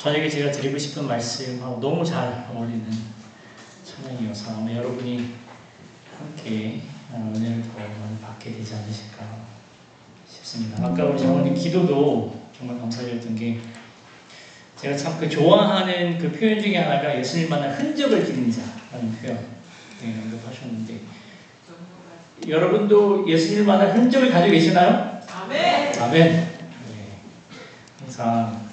저녁에 제가 드리고 싶은 말씀하고 너무 잘 어울리는 찬양이어서 아마 여러분이 함께 은혜를 더 많이 받게 되지 않으실까 싶습니다. 아까 우리 장로님 기도도 정말 감사드렸던 게 제가 참 그 좋아하는 그 표현 중에 하나가 예수님 만난 흔적을 기린 자라는 표현 언급하셨는데 여러분도 예수님 만난 흔적을 가지고 계시나요? 아멘! 아멘! 네. 항상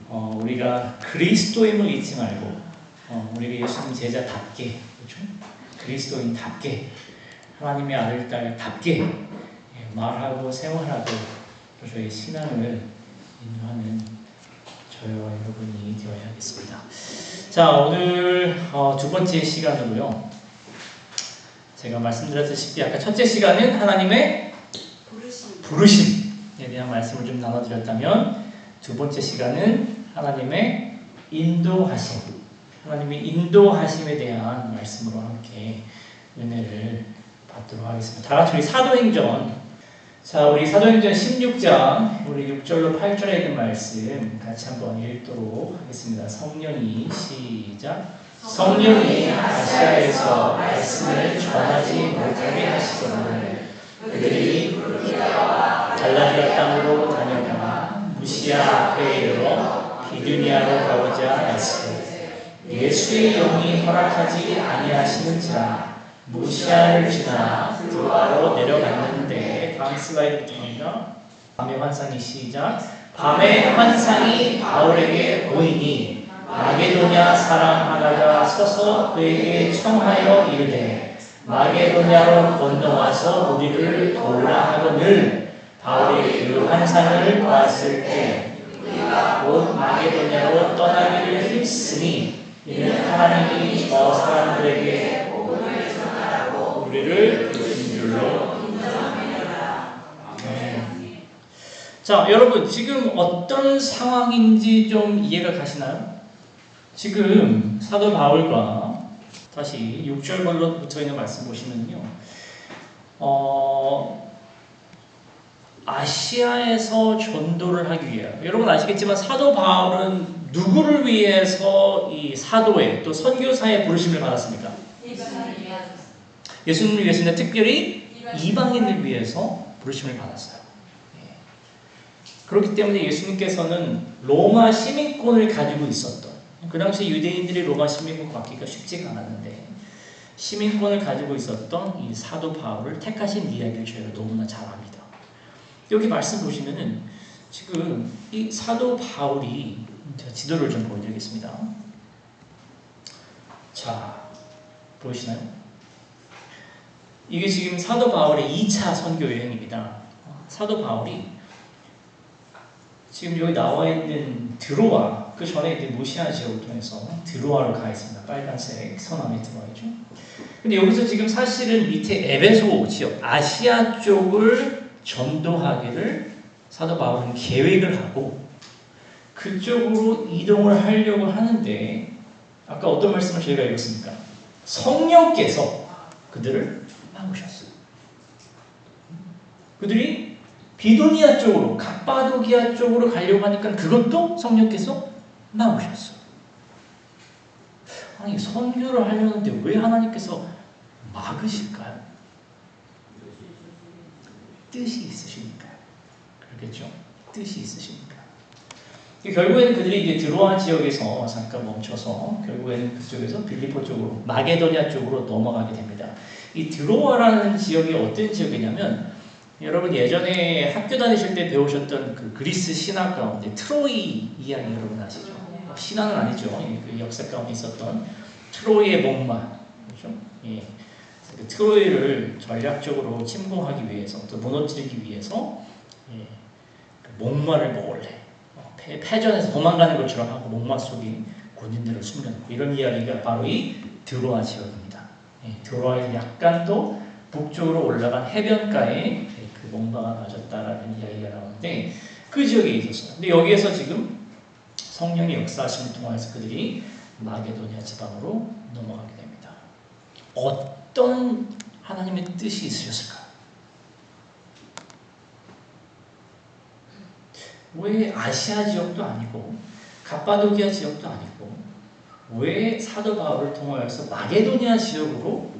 우리가 그리스도임을 잊지 말고 우리가 예수님 제자답게 그렇죠? 그리스도인답게 하나님의 아들 딸답게 말하고 생활하고 또 저희 신앙을 인도하는 저희와 여러분이 되어야겠습니다. 자, 오늘 두 번째 시간으로요. 제가 말씀드렸다시피 아까 첫째 시간은 하나님의 부르심에 대한 말씀을 좀 나눠드렸다면 두 번째 시간은 하나님의 인도하심, 하나님의 인도하심에 대한 말씀으로 함께 은혜를 받도록 하겠습니다. 다 같이 우리 사도행전, 자, 우리 사도행전 16장 우리 6절로 8절에 있는 말씀 같이 한번 읽도록 하겠습니다. 성령이 시작. 성령이 아시아에서 말씀을 전하지 못하게 하시거늘 그들이 갈라디아 땅으로 다녀가 무시아 앞에 이르러 비두니아로 가고자 하였으되 예수의 영이 허락하지 아니하시는지라 무시아를 지나 드로아로 내려갔는데 다음 슬라이드부터입니다. 밤의 환상이 시작. 밤의 환상이 바울에게 보이니 마게도냐 사람 하나가 서서 그에게 청하여 이르되 마게도냐로 건너와서 우리를 도우라 하거늘 바울이 그 환상을 보았을 때 우리가 곧 마게도냐로 떠나기를 힘쓰니 이는 하나님이 저 사람들에게 복음을 전하라고 우리를 부르신 줄로 인정함이니라. 아멘. 자, 여러분 지금 어떤 상황인지 좀 이해가 가시나요? 지금 사도 바울과 다시 6절부터 붙어 있는 말씀 보시면요. 아시아에서 전도를 하기 위해 여러분 아시겠지만 사도 바울은 누구를 위해서 이 사도의 또 선교사의 부르심을 받았습니까? 예수님을 위해서는 특별히 이방인을 위해서 부르심을 받았어요. 그렇기 때문에 예수님께서는 로마 시민권을 가지고 있었던 그 당시 유대인들이 로마 시민권 받기가 쉽지가 않았는데 시민권을 가지고 있었던 이 사도 바울을 택하신 이야기를 저희가 너무나 잘 압니다. 여기 말씀 보시면은 지금 이 사도 바울이 제가 지도를 좀 보여드리겠습니다. 자, 보이시나요? 이게 지금 사도 바울의 2차 선교 여행입니다. 사도 바울이 지금 여기 나와 있는 드로아, 그 전에 이제 무시아 지역을 통해서 드로아로 가 있습니다. 빨간색 선 안에 들어와 있죠. 근데 여기서 지금 사실은 밑에 에베소 지역, 아시아 쪽을 전도하기를 사도 바울은 계획을 하고 그쪽으로 이동을 하려고 하는데 아까 어떤 말씀을 저희가 읽었습니까? 성령께서 그들을 막으셨어요. 그들이 비두니아 쪽으로, 갑바도기아 쪽으로 가려고 하니까 그것도 성령께서 막으셨어요. 아니, 선교를 하려는데 왜 하나님께서 막으실까요? 뜻이 있으시니까요. 그렇겠죠? 뜻이 있으시니까. 결국에는 그들이 이제 드로아 지역에서 잠깐 멈춰서 결국에는 그쪽에서 빌리포 쪽으로, 마게도냐 쪽으로 넘어가게 됩니다. 이 드로아라는 지역이 어떤 지역이냐면 여러분 예전에 학교 다니실 때 배우셨던 그 그리스 신화 가운데 트로이 이야기 여러분 아시죠? 신화는 아니죠. 그 역사 가운데 있었던 트로이의 목마, 그렇죠? 예. 그 트로이를 전략적으로 침공하기 위해서 또 무너뜨리기 위해서 예. 그 목마를 몰래 패전에서 도망가는 것처럼 하고 목마 속에 군인들을 숨겨놓고 이런 이야기가 바로 이 드로아 지역입니다. 예. 드로아에서 약간 또 북쪽으로 올라간 해변가에 그 목마가 맞았다라는 이야기가 나오는데 그 지역에 있었어요. 근데 여기에서 지금 성령의 역사하심을 통해서 그들이 마게도냐 지방으로 넘어가게 됩니다. 어떤 하나님의 뜻이 있으셨을까? 왜 아시아 지역도 아니고 갑바도기아 지역도 아니고 왜 사도 바울을 통하여서 마게도니아 지역으로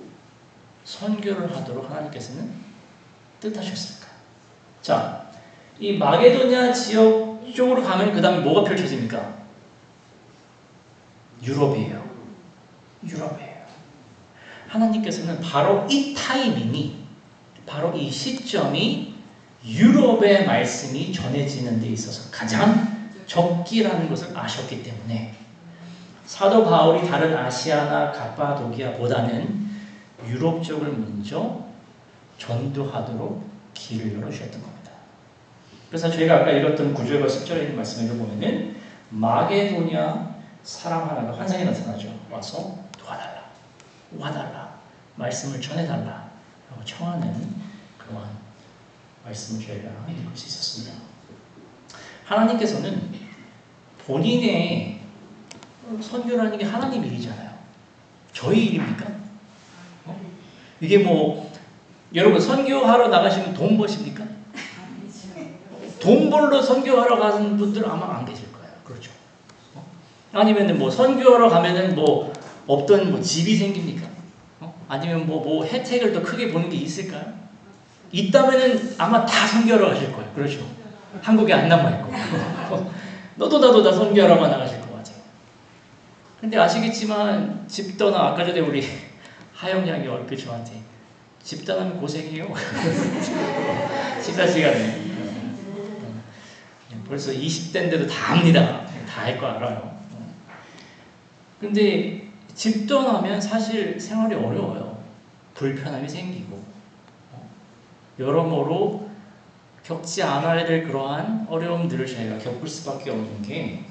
선교를 하도록 하나님께서는 뜻하셨을까? 자, 이 마게도니아 지역 쪽으로 가면 그 다음에 뭐가 펼쳐집니까? 유럽이에요. 유럽이에요. 하나님께서는 바로 이 타이밍이, 바로 이 시점이 유럽의 말씀이 전해지는 데 있어서 가장 적기라는 것을 아셨기 때문에 사도 바울이 다른 아시아나 갑바도기아보다는 유럽 쪽을 먼저 전도하도록 길을 열어주셨던 겁니다. 그래서 저희가 아까 읽었던 9절과 10절에 있는 말씀을 보면은 마게도니아 사람 하나가 환상이 나타나죠. 와서 도와달라, 와달라, 말씀을 전해달라 라고 청하는 그러한 말씀을 저희가 읽을 수 있었습니다. 하나님께서는 본인의 선교라는 게 하나님 일이잖아요. 저희 일입니까? 이게 뭐 여러분 선교하러 나가시면 돈 버십니까? 돈 벌러 선교하러 가는 분들 아마 안 계실 거예요. 그렇죠? 아니면 뭐 선교하러 가면은 뭐 없던 뭐 집이 생깁니까? 아니면 뭐 혜택을 더 크게 보는 게 있을까요? 있다면은 아마 다 선교하러 가실 거예요. 그렇죠? 한국에 안 남아있고 너도 나도 다 선교하러만 나가실 거 같아요. 근데 아시겠지만 집 떠나 아까 전에 우리 하영 양이 얼핏 저한테 집 떠나면 고생해요. 식사 시간에 벌써 20대인데도 다 합니다. 다 할 거 알아요. 근데 집 떠나면 사실 생활이 어려워요. 불편함이 생기고 여러모로 겪지 않아야 될 그러한 어려움들을 저희가 겪을 수밖에 없는 게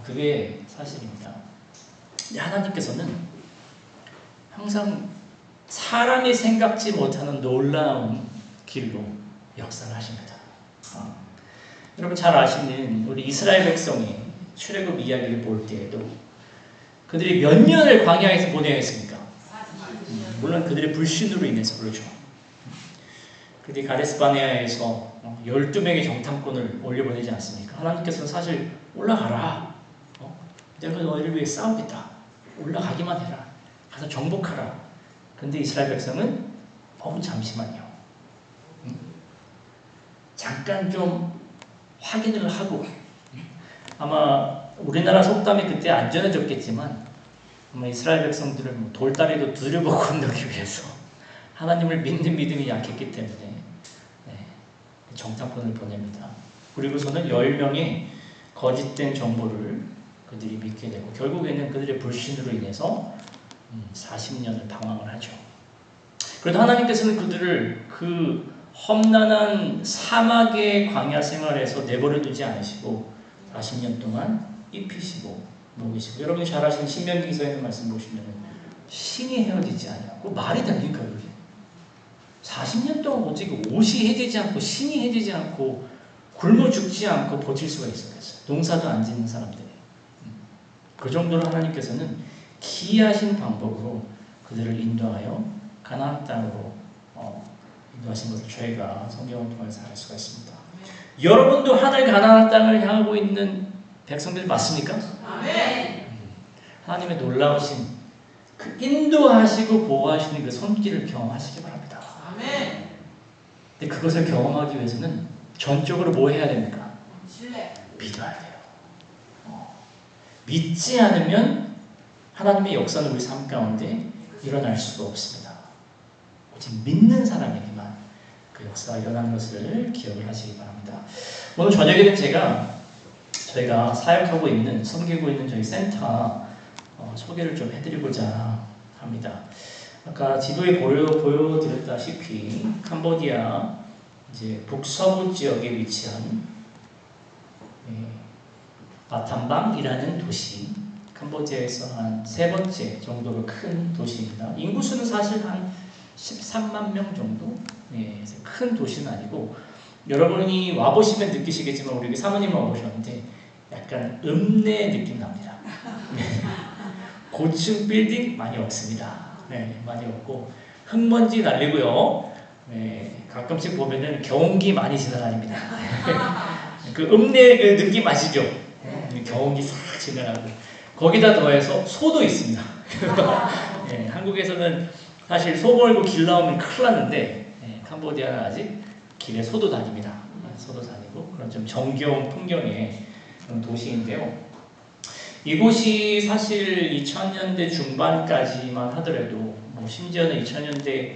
그게 사실입니다. 근데 하나님께서는 항상 사람이 생각지 못하는 놀라운 길로 역사를 하십니다. 여러분 잘 아시는 우리 이스라엘 백성의 출애굽 이야기를 볼 때에도 그들이 몇 년을 광야에서 보내야 했습니까? 물론 그들의 불신으로 인해서 그렇죠. 그들이 가데스바네아에서 12명의 정탐꾼을 올려보내지 않습니까? 하나님께서는 사실 올라가라. 내가 너희를 위해 싸우겠다. 올라가기만 해라. 가서 정복하라. 근데 이스라엘 백성은 잠시만요. 잠깐 좀 확인을 하고 아마 우리나라 속담이 그때 안 전해졌겠지만 아마 이스라엘 백성들은 돌다리도 두려보고 건너기 위해서 하나님을 믿는 믿음이 약했기 때문에 정탐꾼을 보냅니다. 그리고서는 10명의 거짓된 정보를 그들이 믿게 되고 결국에는 그들의 불신으로 인해서 40년을 방황을 하죠. 그래도 하나님께서는 그들을 그 험난한 사막의 광야 생활에서 내버려 두지 않으시고 40년 동안 입히시고 먹이시고 여러분이 잘 아시는 신명기서에 있는 말씀 보시면 신이 헤어지지 않냐고 말이 됩니까? 그게 40년 동안 어떻게 옷이 해지지 않고 신이 해지지 않고 굶어 죽지 않고 버틸 수가 있었겠어요. 농사도 안 짓는 사람들이. 그 정도로 하나님께서는 기이하신 방법으로 그들을 인도하여 가나안 땅으로 인도하신 것을 저희가 성경을 통해서 알 수가 있습니다. 여러분도 하늘 가나안 땅을 향하고 있는 백성들 맞습니까? 아멘. 하나님의 놀라우신 그 인도하시고 보호하시는 그 손길을 경험하시기 바랍니다. 아멘. 근데 그것을 경험하기 위해서는 전적으로 뭐 해야 됩니까? 신뢰. 믿어야 돼요. 믿지 않으면 하나님의 역사는 우리 삶 가운데 일어날 수가 없습니다. 오직 믿는 사람에게만 그 역사가 일어나는 것을 기억을 하시기 바랍니다. 오늘 저녁에는 저희가 사역하고 있는, 섬기고 있는 저희 센터 소개를 좀 해드리고자 합니다. 아까 지도에 보여드렸다시피 캄보디아 이제 북서부 지역에 위치한 바탐방이라는 도시, 캄보디아에서 한 3번째 정도로 큰 도시입니다. 인구수는 사실 한 13만 명 정도? 큰 도시는 아니고 여러분이 와보시면 느끼시겠지만 우리 사모님 와보셨는데 약간 읍내 느낌 납니다. 고층 빌딩 많이 없습니다. 많이 없고 흙먼지 날리고요. 가끔씩 보면은 경운기 많이 지나다닙니다. 그 읍내 그 느낌 아시죠? 경운기 싹 증언하고 거기다 더해서 소도 있습니다. 예, 한국에서는 사실 소 걸고 길 나오면 큰일 났는데 캄보디아는 아직 길에 소도 다닙니다. 소도 다니고 그런 좀 정겨운 풍경의 그런 도시인데요. 이곳이 사실 2000년대 중반까지만 하더라도 뭐 심지어는 2000년대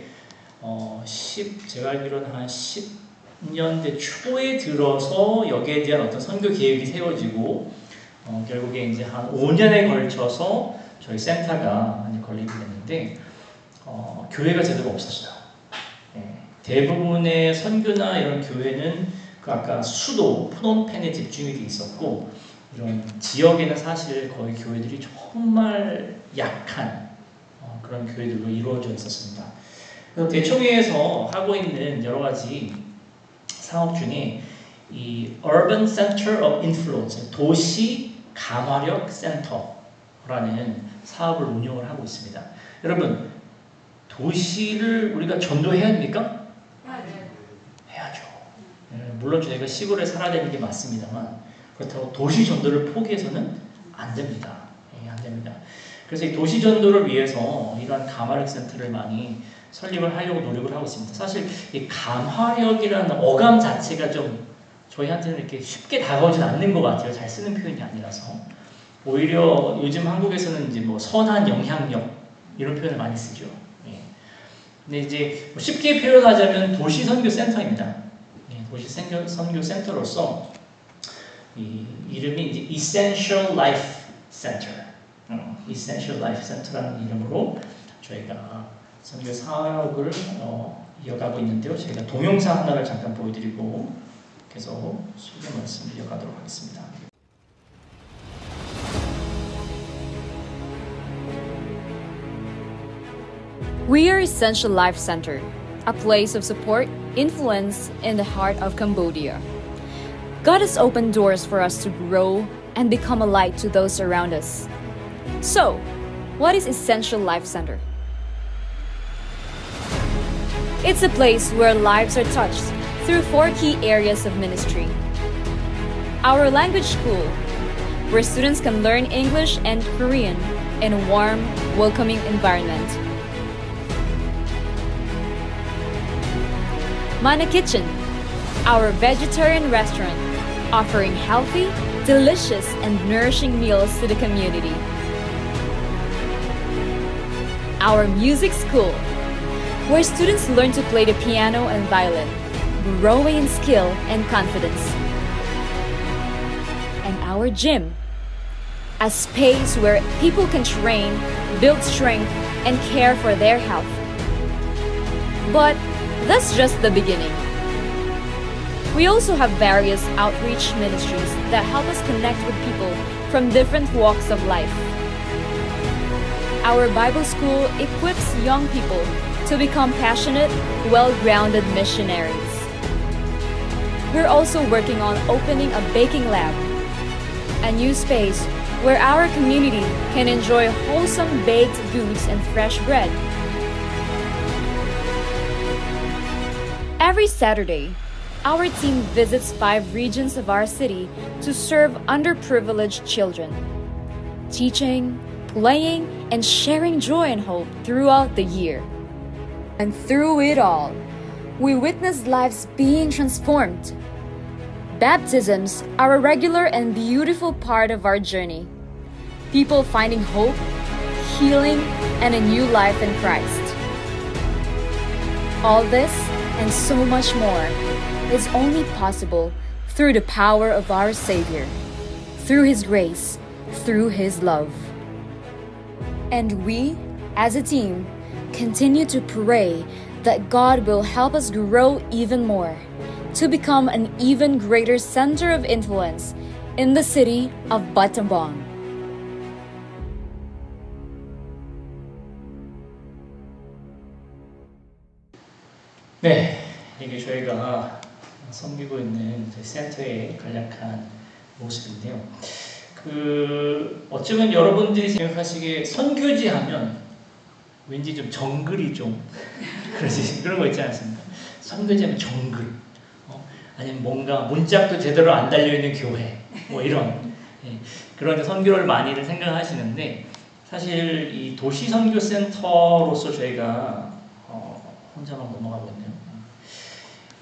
제가 알기로는 한 10년대 초에 들어서 여기에 대한 어떤 선교 계획이 세워지고 결국에 이제 한 5년에 걸쳐서 저희 센터가 많이 건립이 됐는데 교회가 제대로 없었어요. 대부분의 선교나 이런 교회는 그 아까 수도 프놈펜에 집중이 돼 있었고 이런 지역에는 사실 거의 교회들이 정말 약한 그런 교회들로 이루어져 있었습니다. 그래서 대총회에서 하고 있는 여러 가지 사업 중에 이 Urban Center of Influence, 도시 감화력 센터라는 사업을 운영을 하고 있습니다. 여러분, 도시를 우리가 전도해야 합니까? 해야죠. 물론 저희가 시골에 살아야 되는 게 맞습니다만 그렇다고 도시 전도를 포기해서는 안 됩니다. 안 됩니다. 그래서 이 도시 전도를 위해서 이러한 감화력 센터를 많이 설립을 하려고 노력을 하고 있습니다. 사실 이 감화력이라는 어감 자체가 좀 저희한테는 이렇게 쉽게 다가오진 않는 것 같아요. 잘 쓰는 표현이 아니라서. 오히려 요즘 한국에서는 이제 뭐 선한 영향력 이런 표현을 많이 쓰죠. 근데 이제 쉽게 표현하자면 도시 선교 센터입니다. 도시 선교 센터로서 이 이름이 이제 Essential Life Center, Essential Life Center라는 이름으로 저희가 선교 사역을 이어가고 있는데요. 저희가 동영상 하나를 잠깐 보여드리고 계속 소개 말씀을 이어가도록 하겠습니다. We are Essential Life Center, a place of support, influence in the heart of Cambodia. God has opened doors for us to grow and become a light to those around us. So, what is Essential Life Center? It's a place where lives are touched through 4 key areas of ministry. Our language school, where students can learn English and Korean in a warm, welcoming environment. Mana Kitchen, our vegetarian restaurant, offering healthy, delicious, and nourishing meals to the community. Our music school, where students learn to play the piano and violin, growing in skill and confidence. And our gym, a space where people can train, build strength, and care for their health. But that's just the beginning. We also have various outreach ministries that help us connect with people from different walks of life. Our Bible school equips young people to become passionate, well-grounded missionaries. We're also working on opening a baking lab, a new space where our community can enjoy wholesome baked goods and fresh bread. Every Saturday, our team visits 5 regions of our city to serve underprivileged children, teaching, playing, and sharing joy and hope throughout the year. And through it all, we witness lives being transformed. Baptisms are a regular and beautiful part of our journey. People finding hope, healing, and a new life in Christ. All this and so much more is only possible through the power of our Savior, through His grace, through His love. And we, as a team, continue to pray that God will help us grow even more, to become an even greater center of influence in the city of Battambang. 네, 이게 저희가 섬기고 있는 저희 센터의 간략한 모습인데요. 어쩌면 여러분들이 생각하시기에 선교지 하면 왠지 좀 정글이 좀 그런 거 있지 않습니까? 선교지 하면 정글, 아니면 뭔가 문짝도 제대로 안 달려있는 교회, 뭐 이런. 그런 이제 선교를 많이들 생각하시는데 사실 이 도시 선교 센터로서 저희가 혼자만 넘어가고 있네요.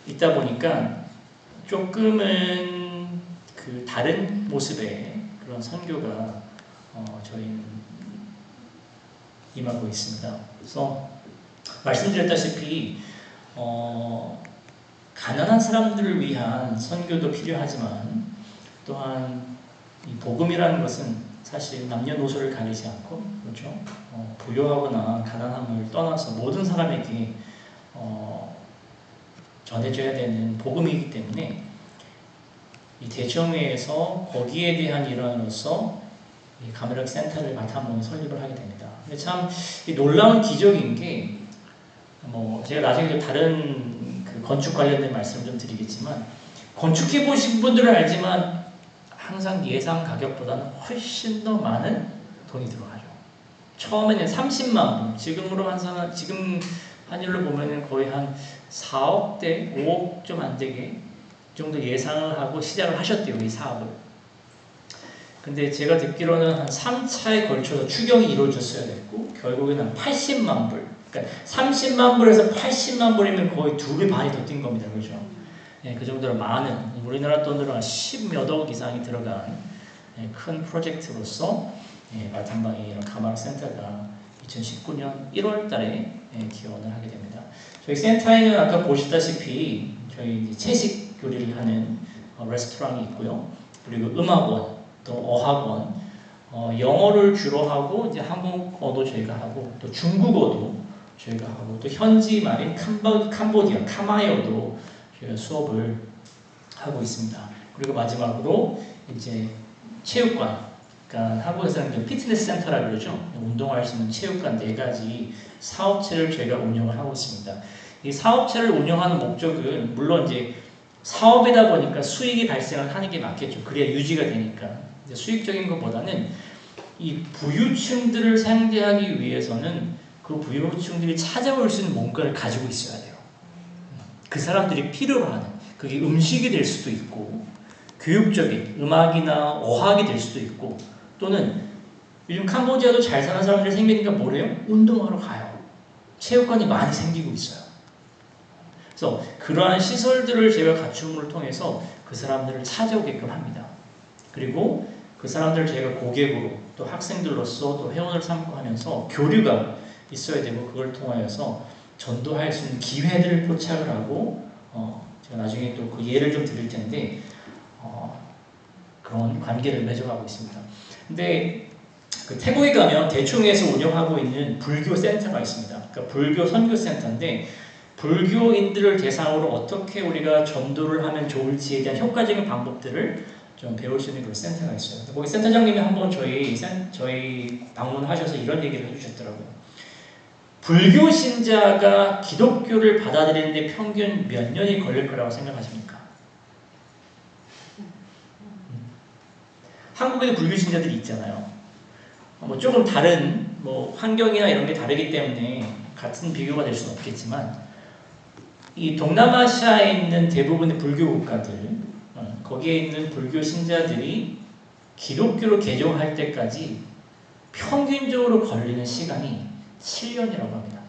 있다 보니까 조금은 그 다른 모습의 그런 선교가 저희는 임하고 있습니다. 그래서 말씀드렸다시피 가난한 사람들을 위한 선교도 필요하지만 또한 이 복음이라는 것은 사실 남녀노소를 가리지 않고 그렇죠? 부유하거나 가난함을 떠나서 모든 사람에게 전해져야 되는 복음이기 때문에 이 대청회에서 거기에 대한 일환으로서 이 가메락 센터를 바탕으로 설립을 하게 됩니다. 근데 참 놀라운 기적인 게 제가 나중에 다른 그 건축 관련된 말씀을 좀 드리겠지만 건축해 보신 분들은 알지만 항상 예상 가격보다는 훨씬 더 많은 돈이 들어가죠. 처음에는 30만 불, 지금 환율로 보면은 거의 한 4억대, 5억 좀 안 되게 정도 예상을 하고 시작을 하셨대요, 이 사업을. 근데 제가 듣기로는 한 3차에 걸쳐서 추경이 이루어졌어야 됐고 결국에는 한 80만 불. 그러니까 30만 불에서 80만 불이면 거의 2배 반이 더 뛴 겁니다. 그렇죠? 예, 그 정도로 많은 우리나라 돈으로 한 10몇 억 이상이 들어간 큰 프로젝트로서 말탄방에 이런 가마락 센터가 2019년 1월 달에 기원을 하게 됩니다. 저희 센터에는 아까 보시다시피 저희 이제 채식 요리를 하는 레스토랑이 있고요. 그리고 음악원, 또 어학원, 영어를 주로 하고 이제 한국어도 저희가 하고 또 중국어도 저희가 하고 또 현지 말인 캄보디아, 카마이어도 저희가 수업을 하고 있습니다. 그리고 마지막으로 이제 체육관, 그러니까 한국에서는 피트니스 센터라고 그러죠. 운동할 수 있는 체육관 4가지 사업체를 저희가 운영을 하고 있습니다. 이 사업체를 운영하는 목적은 물론 이제 사업이다 보니까 수익이 발생을 하는 게 맞겠죠. 그래야 유지가 되니까. 수익적인 것보다는 이 부유층들을 상대하기 위해서는 그 부유층들이 찾아올 수 있는 뭔가를 가지고 있어야 돼요. 그 사람들이 필요로 하는, 그게 음식이 될 수도 있고 교육적인 음악이나 어학이 될 수도 있고 또는 요즘 캄보디아도 잘 사는 사람들이 생기니까 뭐래요? 운동하러 가요. 체육관이 많이 생기고 있어요. 그래서 그러한 시설들을 제가 갖춤을 통해서 그 사람들을 찾아오게끔 합니다. 그리고 그 사람들을 저희가 고객으로 또 학생들로서 또 회원을 삼고 하면서 교류가 있어야 되고 그걸 통하여서 전도할 수 있는 기회들을 포착을 하고 제가 나중에 또 그 예를 좀 드릴 텐데 그런 관계를 맺어가고 있습니다. 근데 그 태국에 가면 대충에서 운영하고 있는 불교 센터가 있습니다. 그러니까 불교 선교 센터인데 불교인들을 대상으로 어떻게 우리가 전도를 하면 좋을지에 대한 효과적인 방법들을 좀 배울 수 있는 그런 센터가 있어요. 거기 센터장님이 한번 저희 방문하셔서 이런 얘기를 해주셨더라고요. 불교 신자가 기독교를 받아들이는데 평균 몇 년이 걸릴 거라고 생각하십니까? 한국에도 불교 신자들이 있잖아요. 조금 다른 환경이나 이런 게 다르기 때문에 같은 비교가 될 수는 없겠지만 이 동남아시아에 있는 대부분의 불교 국가들 거기에 있는 불교 신자들이 기독교를 개종할 때까지 평균적으로 걸리는 시간이 7년이라고 합니다.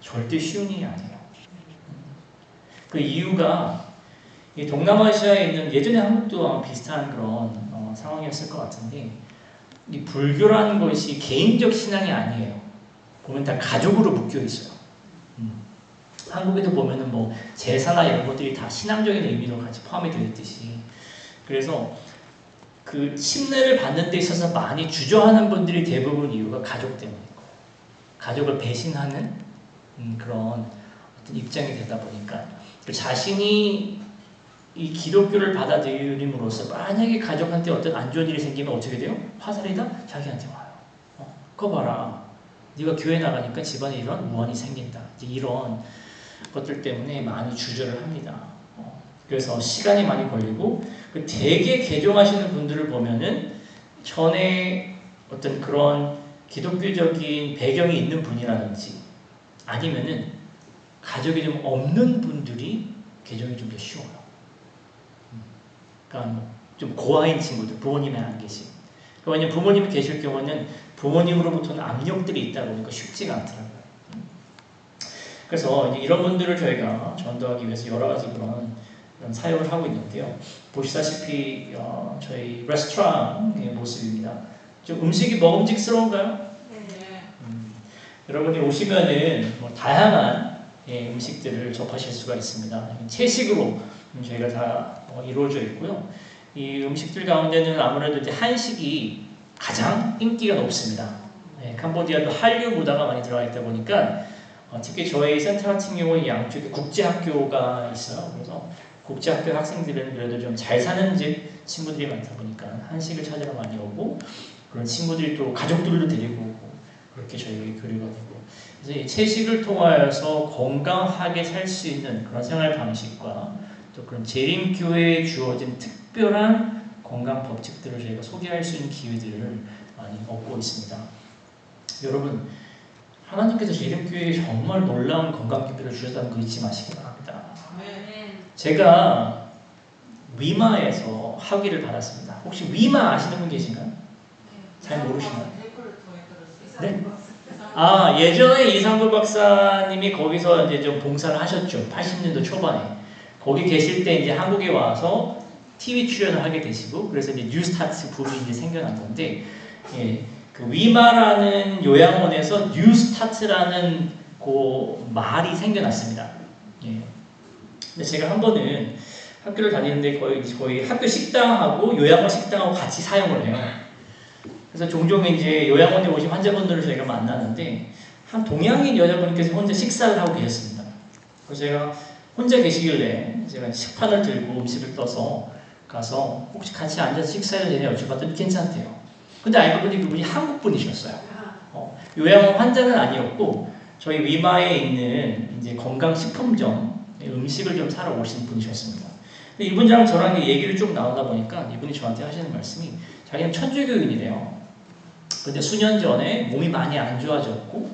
절대 쉬운 일이 아니에요. 그 이유가 이 동남아시아에 있는 예전에 한국도 비슷한 그런 상황이었을 것 같은데 이 불교라는 것이 개인적 신앙이 아니에요. 보면 다 가족으로 묶여 있어요. 한국에도 보면은 제사나 이런 것들이 다 신앙적인 의미로 같이 포함이 되어 있듯이 그래서 그 침례를 받는 데 있어서 많이 주저하는 분들이 대부분 이유가 가족 때문인 거예요. 가족을 배신하는 그런 어떤 입장이 되다 보니까 자신이 이 기독교를 받아들임으로써 만약에 가족한테 어떤 안 좋은 일이 생기면 어떻게 돼요? 화살이다? 자기한테 와요. 그거 봐라. 네가 교회 나가니까 집안에 이런 우환이 생긴다. 이제 이런 것들 때문에 많이 주저를 합니다. 그래서 시간이 많이 걸리고 대개 개종하시는 분들을 보면은 전에 어떤 그런 기독교적인 배경이 있는 분이라든지 아니면은 가족이 좀 없는 분들이 개종이 좀 더 쉬워요. 그러니까 좀 고아인 친구들, 부모님이 안 계신. 왜냐면 부모님이 계실 경우는 부모님으로부터는 압력들이 있다 보니까 쉽지가 않더라고요. 그래서 이제 이런 분들을 저희가 전도하기 위해서 여러 가지 그런 사역을 하고 있는데요. 보시다시피 저희 레스토랑의 모습입니다. 좀 음식이 먹음직스러운가요? 네. 여러분이 오시면은 뭐 다양한 음식들을 접하실 수가 있습니다. 채식으로 저희가 다 이루어져 있고요. 이 음식들 가운데는 아무래도 이제 한식이 가장 인기가 높습니다. 캄보디아도 한류 문화가 많이 들어가 있다 보니까 특히 저희 센터 같은 경우에 양쪽에 국제학교가 있어요. 그래서 국제학교 학생들은 그래도 좀 잘 사는 집 친구들이 많다 보니까 한식을 찾으러 많이 오고 그런 친구들이 또 가족들도 데리고 오고 그렇게 저희 교류가 되고 그래서 이 채식을 통하여서 건강하게 살 수 있는 그런 생활 방식과 또 그런 재림교회에 주어진 특별한 건강 법칙들을 저희가 소개할 수 있는 기회들을 많이 얻고 있습니다. 여러분, 하나님께서 재림교회에 정말 놀라운 건강 기회를 주셨다는 거 잊지 마시기 바랍니다. 제가 위마에서 학위를 받았습니다. 혹시 위마 아시는 분 계신가요? 잘 모르시나요? 네? 예전에 이상구 박사님이 거기서 이제 좀 봉사를 하셨죠. 80년도 초반에. 거기 계실 때 이제 한국에 와서 TV 출연을 하게 되시고, 그래서 이제 뉴스타트 붐이 이제 생겨난 건데, 그 위마라는 요양원에서 뉴스타트라는 그 말이 생겨났습니다. 근데 제가 한 번은 학교를 다니는데 거의 학교 식당하고 요양원 식당하고 같이 사용을 해요. 그래서 종종 이제 요양원에 오신 환자분들을 저희가 만나는데 한 동양인 여자분께서 혼자 식사를 하고 계셨습니다. 그래서 제가 혼자 계시길래 제가 식판을 들고 음식을 떠서 가서 혹시 같이 앉아서 식사해도 되냐 여쭤봤더니 괜찮대요. 근데 알고 보니 그분이 한국 분이셨어요. 요양원 환자는 아니었고 저희 위마에 있는 이제 건강식품점 음식을 좀 사러 오신 분이셨습니다. 근데 이분이랑 저랑 얘기를 쭉 나누다 보니까 이분이 저한테 하시는 말씀이 자기는 천주교인이래요. 근데 수년 전에 몸이 많이 안 좋아졌고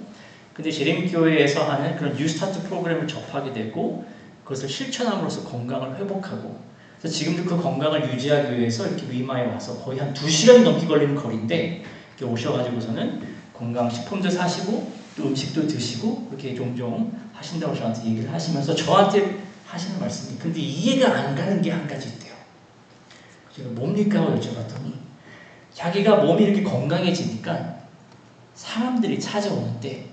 근데 재림교회에서 하는 그런 뉴스타트 프로그램을 접하게 되고 그것을 실천함으로써 건강을 회복하고 그래서 지금도 그 건강을 유지하기 위해서 이렇게 위마에 와서 거의 한 2시간이 넘게 걸리는 거리인데 이렇게 오셔가지고서는 건강식품도 사시고 또 음식도 드시고 그렇게 종종 하신다고 저한테 얘기를 하시면서 저한테 하시는 말씀이 근데 이해가 안 가는 게 한 가지 있대요. 제가 뭡니까? 하고 여쭤봤더니 자기가 몸이 이렇게 건강해지니까 사람들이 찾아오는데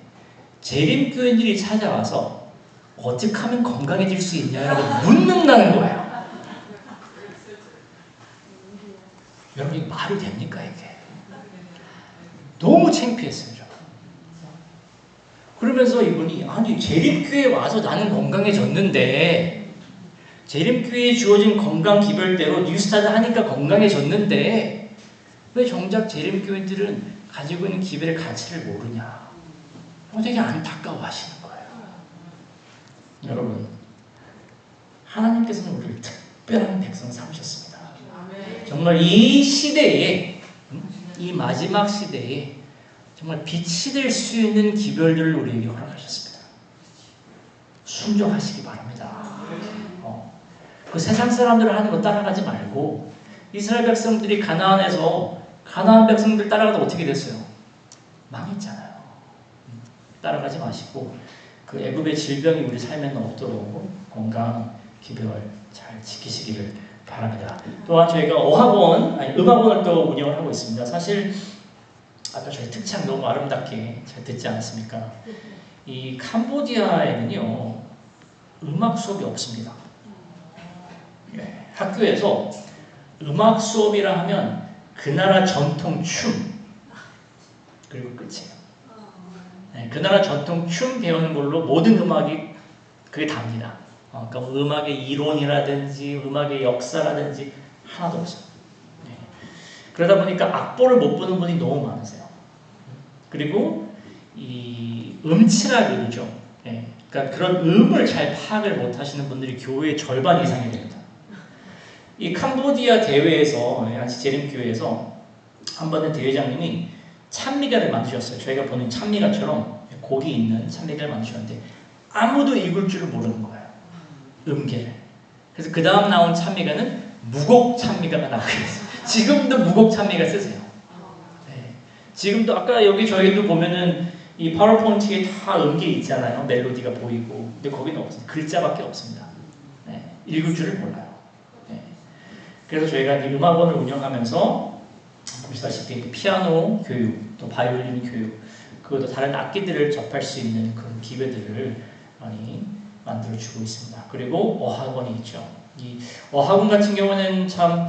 재림교인들이 찾아와서 어떻게 하면 건강해질 수 있냐라고 묻는다는 거예요. 여러분 이게 말이 됩니까 이게? 너무 창피했어요. 저. 그러면서 이분이 아니 재림교회에 와서 나는 건강해졌는데 재림교회에 주어진 건강 기별대로 뉴스타트 하니까 건강해졌는데 왜 정작 재림교인들은 가지고 있는 기별의 가치를 모르냐 되게 안타까워 하시는 거예요. 여러분 하나님께서는 우리를 특별한 백성 삼으셨습니다. 정말 이 시대에 이 마지막 시대에 정말 빛이 될 수 있는 기별들을 우리에게 허락하셨습니다. 순종하시기 바랍니다. 그 세상 사람들을 하는 거 따라가지 말고 이스라엘 백성들이 가나안 백성들 따라가다 어떻게 됐어요? 망했잖아요. 따라가지 마시고 그 애굽의 질병이 우리 삶에는 없도록 건강 기별 잘 지키시기를 바랍니다. 또한 저희가 음악원을 또 운영을 하고 있습니다. 사실 아까 저희 특창 너무 아름답게 잘 듣지 않았습니까? 이 캄보디아에는요 음악 수업이 없습니다. 학교에서 음악 수업이라 하면 그 나라 전통 춤 그리고 끝이에요. 그 나라 전통 춤 배우는 걸로 모든 음악이 그게 답니다. 그러니까 음악의 이론이라든지 음악의 역사라든지 하나도 없어요. 그러다 보니까 악보를 못 보는 분이 너무 많으세요. 그리고 이 음치라 그러죠. 그러니까 그런 음을 잘 파악을 못 하시는 분들이 교회의 절반 이상이 됩니다. 이 캄보디아 대회에서 재림교회에서 한 번은 대회장님이 찬미가를 만드셨어요. 저희가 보는 찬미가처럼 곡이 있는 찬미가를 만드셨는데 아무도 읽을 줄을 모르는 거예요. 음계를. 그래서 그 다음 나온 찬미가는 무곡찬미가가 나오고 있어요. 지금도 무곡찬미가 쓰세요. 네. 지금도 아까 여기 저희도 보면은 이 파워포인트에 다 음계 있잖아요. 멜로디가 보이고. 근데 거기는 없어요. 글자밖에 없습니다. 네. 읽을 줄을 몰라요. 네. 그래서 저희가 이 음악원을 운영하면서 보시다시피 피아노 교육, 또 바이올린 교육, 그것도 다른 악기들을 접할 수 있는 그런 기회들을 많이 만들어주고 있습니다. 그리고 어학원이 있죠. 이 어학원 같은 경우는 참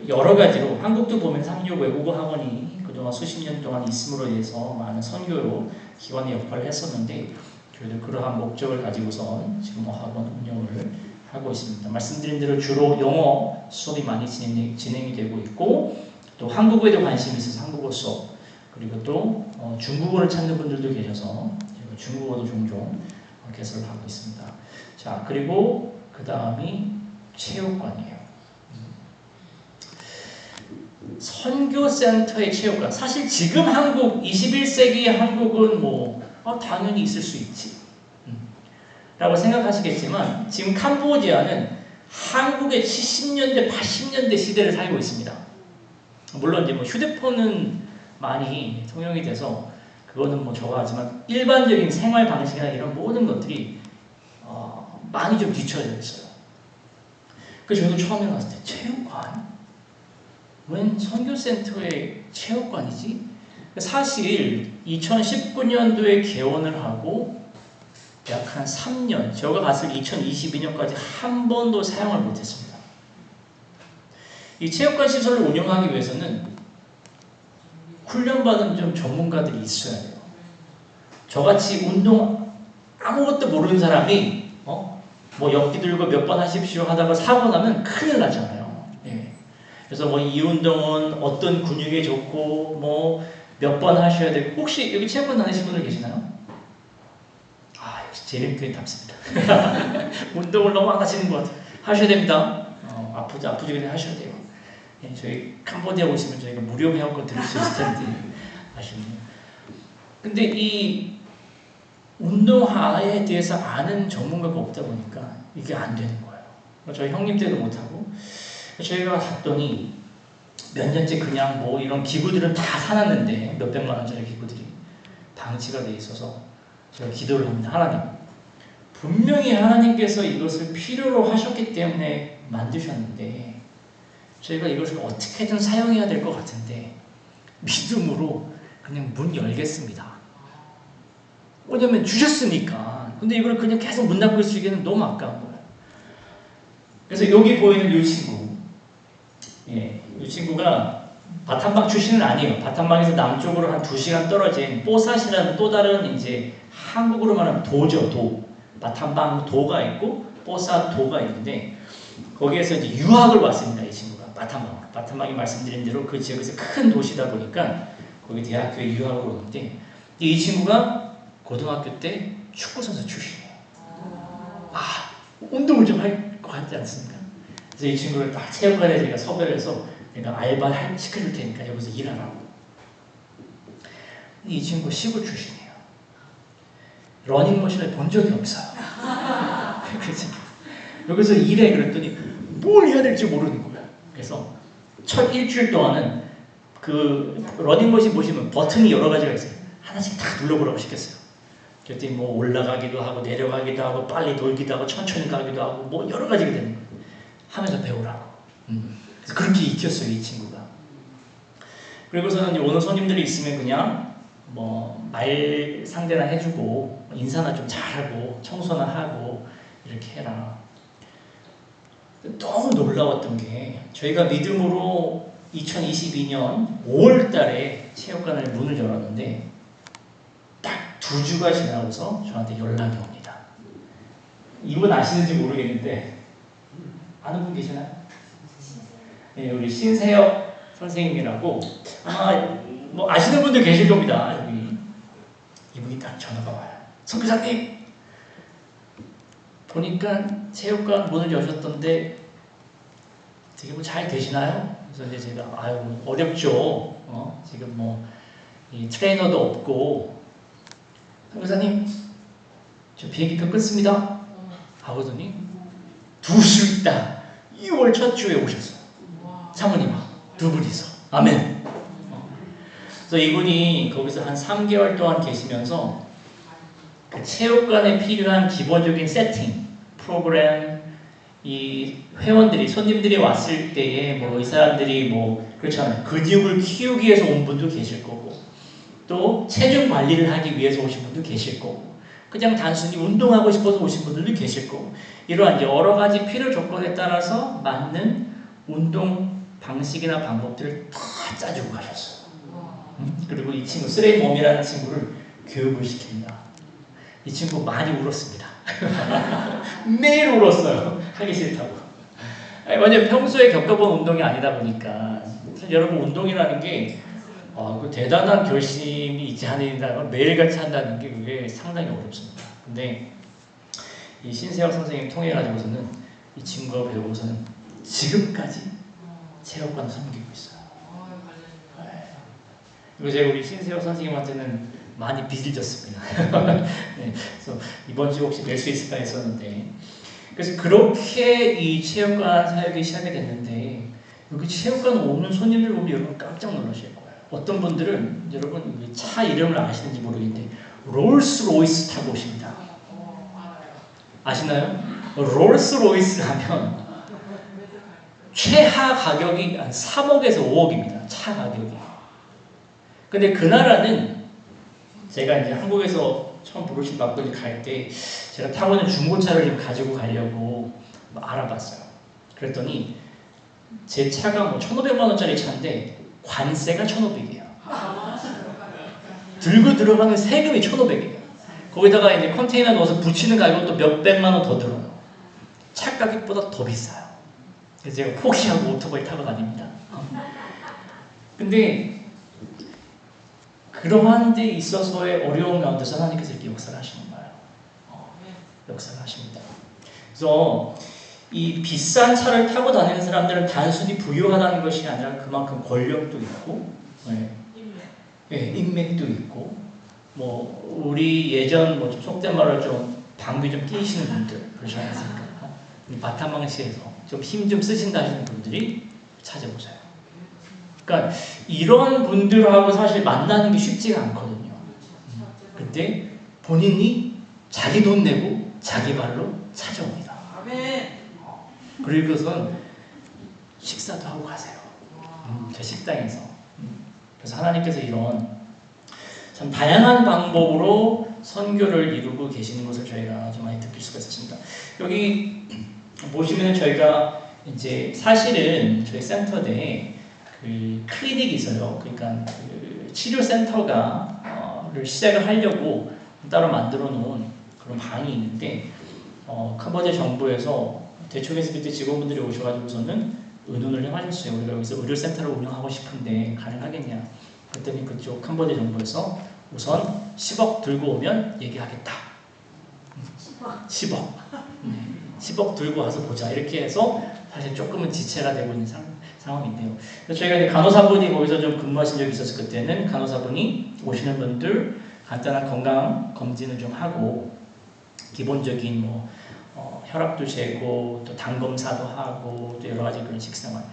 여러 가지로 한국도 보면 상륙 외국어 학원이 그동안 수십 년 동안 있음으로 인해서 많은 선교로 기관의 역할을 했었는데 저희도 그러한 목적을 가지고선 지금 어학원 운영을 하고 있습니다. 말씀드린 대로 주로 영어 수업이 많이 진행이 되고 있고 또 한국어에도 관심이 있어서 한국어 수업 그리고 또 중국어를 찾는 분들도 계셔서 중국어도 종종 개설을 하고 있습니다. 자 그리고 그 다음이 체육관이에요. 선교센터의 체육관. 사실 지금 한국 21세기의 한국은 뭐 당연히 있을 수 있지 라고 생각하시겠지만 지금 캄보디아는 한국의 70년대 80년대 시대를 살고 있습니다. 물론 이제 뭐 휴대폰은 많이 통용이 돼서 그거는 뭐 저거 하지만 일반적인 생활 방식이나 이런 모든 것들이 많이 좀 뒤처져 있어요. 그래서 저도 처음에 갔을 때 체육관? 웬 선교센터의 체육관이지? 사실 2019년도에 개원을 하고 약 한 3년, 제가 갔을 2022년까지 한 번도 사용을 못했습니다. 이 체육관 시설을 운영하기 위해서는 훈련받은 좀 전문가들이 있어야 돼요. 저같이 운동 아무것도 모르는 사람이 뭐 엮기 들고 몇 번 하십시오 하다가 사고 나면 큰일 나잖아요. 예. 그래서 뭐 이 운동은 어떤 근육에 좋고 뭐 몇 번 하셔야 되고 혹시 여기 체육관 다니신 분들 계시나요? 아 역시 재림교회답습니다. 운동을 너무 안 하시는 것 같아요. 하셔야 됩니다. 아프지 그냥 하셔야 돼요. 예, 저희 캄보디아 오시면 저희가 무료 회원권 드릴 수 있을 텐데 아시네요. 근데 이 운동화에 대해서 아는 전문가가 없다 보니까 이게 안 되는 거예요. 저희 형님 때도 못하고 저희가 갔더니 몇 년째 그냥 뭐 이런 기구들은 다 사놨는데 몇백만 원짜리 기구들이 방치가 돼 있어서 제가 기도를 합니다. 하나님 분명히 하나님께서 이것을 필요로 하셨기 때문에 만드셨는데 저희가 이것을 어떻게든 사용해야 될 것 같은데 믿음으로 그냥 문 열겠습니다. 왜냐면 주셨으니까. 근데 이걸 그냥 계속 문 닫고 있으기에는 너무 아까운 거예요. 그래서 여기 보이는 이 친구, 이 친구가 바탐방 출신은 아니에요. 바탐방에서 남쪽으로 한 2시간 떨어진 뽀삿이라는 또 다른 이제 한국으로 말하면 도죠, 도. 바탐방 도가 있고 뽀삿 도가 있는데 거기에서 이제 유학을 왔습니다, 이 친구가. 바탐방. 바탐방이 말씀드린 대로 그 지역에서 큰 도시다 보니까 거기 대학교에 유학을 오는데 이 친구가 고등학교 때 축구선수 출신이에요. 운동을 좀 할 것 같지 않습니까? 그래서 이 친구를 딱 체육관에 제가 섭외를 해서 내가 알바 시켜줄 테니까 여기서 일하라고. 이 친구 시골 출신이에요. 러닝머신을 본 적이 없어요. 그래서 여기서 일해 그랬더니 뭘 해야 될지 모르는 거야. 그래서 첫 일주일 동안은 그 러닝머신 보시면 버튼이 여러 가지가 있어요. 하나씩 다 눌러보라고 시켰어요. 그랬더니 뭐 올라가기도 하고 내려가기도 하고 빨리 돌기도 하고 천천히 가기도 하고 뭐 여러 가지가 되는 거예요. 하면서 배우라고. 그래서 그렇게 익혔어요, 이 친구가. 그리고서는 이제 오는 손님들이 있으면 그냥 뭐 말 상대나 해주고 인사나 좀 잘하고 청소나 하고 이렇게 해라. 너무 놀라웠던 게 저희가 믿음으로 2022년 5월 달에 체육관을 문을 열었는데 딱 2주가 지나고서 저한테 연락이 옵니다. 이분 아시는지 모르겠는데 아는 분 계시나요? 네, 우리 신세혁 선생님이라고 아마 뭐 아시는 분들 계실 겁니다. 여기 이분이 딱 전화가 와요. 선교사님 보니까 체육관 문을 여셨던데 되게 뭐 잘 되시나요? 그래서 이제 제가 아유 어렵죠. 지금 뭐 이 트레이너도 없고 선교사님 저 비행기표 끊습니다. 하고더니 2주 있다 6월 첫 주에 오셨어요. 사모님하고 두 분이서. 아멘. 그래서 이분이 거기서 한 3개월 동안 계시면서 그 체육관에 필요한 기본적인 세팅, 프로그램, 이 회원들이, 손님들이 왔을 때에 뭐 이 사람들이 뭐 그렇잖아요. 근육을 키우기 위해서 온 분도 계실 거고, 또 체중 관리를 하기 위해서 오신 분도 계실 거고, 그냥 단순히 운동하고 싶어서 오신 분들도 계실 거고, 이러한 이제 여러 가지 필요 조건에 따라서 맞는 운동 방식이나 방법들을 다 짜주고 가셨어요. 그리고 이 친구, 쓰레기몸이라는 친구를 교육을 시킵니다. 이 친구 많이 울었습니다. 매일 울었어요. 하기 싫다고. 왜냐면 평소에 겪어본 운동이 아니다 보니까. 사실 여러분, 운동이라는 게 그 대단한 결심이 있지 않는다면 매일같이 한다는 게 그게 상당히 어렵습니다. 근데 이 신세혁 선생님 통해 가지고서는 이 친구가 배우고서는 지금까지 체육관을 섬기고 있어요. 그리고 제가 우리 신세혁 선생님한테는 많이 빚을 졌습니다. 네, 그래서 이번 주 혹시 뵐 수 있을까 했었는데, 그래서 그렇게 이 체육관 사역이 시작이 됐는데, 여기 체육관 오는 손님들 보면 여러분 깜짝 놀라실 거예요. 어떤 분들은 여러분 차 이름을 아시는지 모르겠는데 롤스로이스 타고 오십니다. 아시나요? 롤스로이스 하면 최하 가격이 한 3억에서 5억입니다. 차 가격이. 근데 그 나라는 제가 이제 한국에서 처음 부르심 받고 이제 갈 때 제가 타고 있는 중고차를 좀 가지고 가려고 알아봤어요. 그랬더니 제 차가 뭐 1,500만 원짜리 차인데 관세가 1,500이에요. 들고 들어가는 세금이 1,500이에요. 거기다가 이제 컨테이너 넣어서 붙이는 가격도 몇백만 원 더 들어요. 차 가격보다 더 비싸요. 그래서 제가 포기하고 오토바이 타고 다닙니다. 근데 그러한 데 있어서의 어려움 가운데서 하나님께서 이렇게 역사를 하시는 거예요. 역사를 하십니다. 그래서 이 비싼 차를 타고 다니는 사람들은 단순히 부유하다는 것이 아니라 그만큼 권력도 있고, 인맥도 있고, 뭐 우리 예전 뭐 좀 속된 말로 좀 방귀 좀 끼시는 분들 그러지 않습니까? 바타망시에서 좀 힘 좀 쓰신다 하시는 분들이 찾아보세요. 그러니까 이런 분들하고 사실 만나는 게 쉽지가 않거든요. 그때 본인이 자기 돈 내고 자기 발로 찾아옵니다. 그리고선 식사도 하고 가세요. 저 식당에서. 그래서 하나님께서 이런 참 다양한 방법으로 선교를 이루고 계시는 것을 저희가 좀 많이 느낄 수가 있었습니다. 여기 보시면 저희가 이제 사실은 저희 센터 내에 그 클리닉이 있어요. 그러니까 그 치료센터를 시작을 하려고 따로 만들어 놓은 그런 방이 있는데, 캄보디아 정부에서 대초에서 그때 직원분들이 오셔가지고서는 의논을 해가셨어요. 우리가 여기서 의료센터를 운영하고 싶은데 가능하겠냐. 그랬더니 그쪽 캄보디아 정부에서 우선 10억 들고 오면 얘기하겠다. 10억. 10억 들고 와서 보자. 이렇게 해서 사실 조금은 지체가 되고 있는 상황인데요. 그래서 저희가 이제 간호사분이 거기서 좀 근무하신 적이 있었을 그때는 간호사분이 오시는 분들 간단한 건강 검진을 좀 하고 기본적인 뭐 혈압도 재고 또 당 검사도 하고 또 여러 가지 그런 식생활,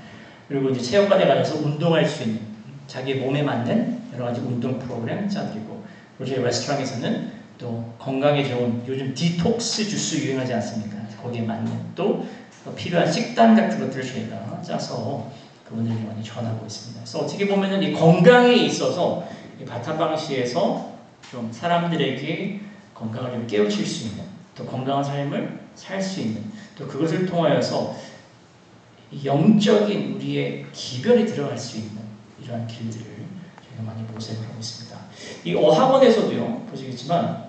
그리고 이제 체육관에 가셔서 운동할 수 있는 자기 몸에 맞는 여러 가지 운동 프로그램 짜드리고, 그리고 저희 레스토랑에서는 또 건강에 좋은 요즘 디톡스 주스 유행하지 않습니까? 거기에 맞는 또 필요한 식단 같은 것들을 저희가 짜서 그분들에게 많이 전하고 있습니다. 그래서 어떻게 보면은 이 건강에 있어서 이 바타방시에서 좀 사람들에게 건강을 좀 깨우칠 수 있는, 또 건강한 삶을 살 수 있는, 또 그것을 통하여서 영적인 우리의 기별이 들어갈 수 있는 이러한 길들을 저희가 많이 모색을 하고 있습니다. 이 어학원에서도요, 보시겠지만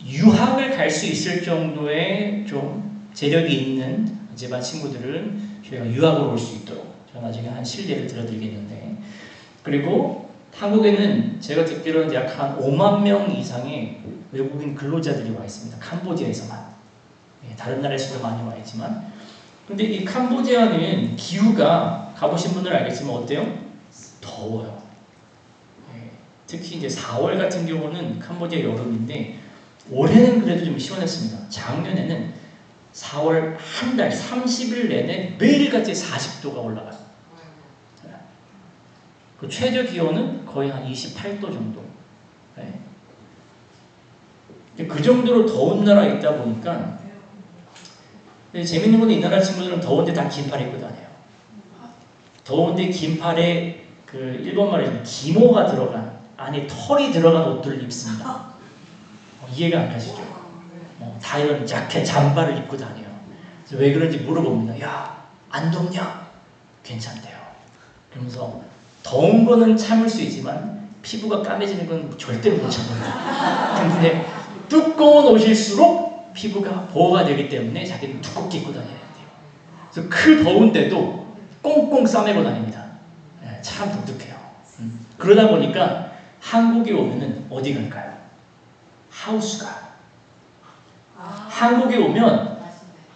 유학을 갈 수 있을 정도의 좀 재력이 있는 제반 친구들은 저희가 유학으로 올 수 있도록 저는 나중에 한 실례를 들어드리겠는데, 그리고 한국에는 제가 듣기로는 약 한 5만 명 이상의 외국인 근로자들이 와 있습니다. 캄보디아에서만. 다른 나라에서도 많이 와 있지만, 근데 이 캄보디아는 기후가 가보신 분들은 알겠지만 어때요? 더워요. 특히 이제 4월 같은 경우는 캄보디아 여름인데 올해는 그래도 좀 시원했습니다. 작년에는 4월 한 달 30일 내내 매일같이 40도가 올라가요. 그 최저 기온은 거의 한 28도 정도. 네. 그 정도로 더운 나라에 있다 보니까 재밌는 건 이 나라 친구들은 더운데 다 긴팔 입고 다녀요. 더운데 긴팔에 그 일본 말에 기모가 들어간 안에 털이 들어간 옷들을 입습니다. 이해가 안 가시죠? 다 이런 자켓, 잠바를 입고 다녀요. 그래서 왜 그런지 물어봅니다. 야, 안 덥냐? 괜찮대요. 그러면서 더운 거는 참을 수 있지만 피부가 까매지는 건 절대로 못 참아요. 근데 두꺼운 옷일수록 피부가 보호가 되기 때문에 자기는 두껍게 입고 다녀야 돼요. 그래서 그 더운데도 꽁꽁 싸매고 다닙니다. 네, 참 독특해요. 그러다 보니까 한국에 오면은 어디 갈까요? 하우스가. 한국에 오면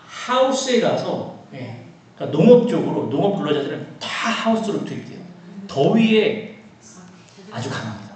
하우스에 가서 그러니까 농업 쪽으로 농업 근로자들은 다 하우스로 투입돼요. 더위에 아주 강합니다.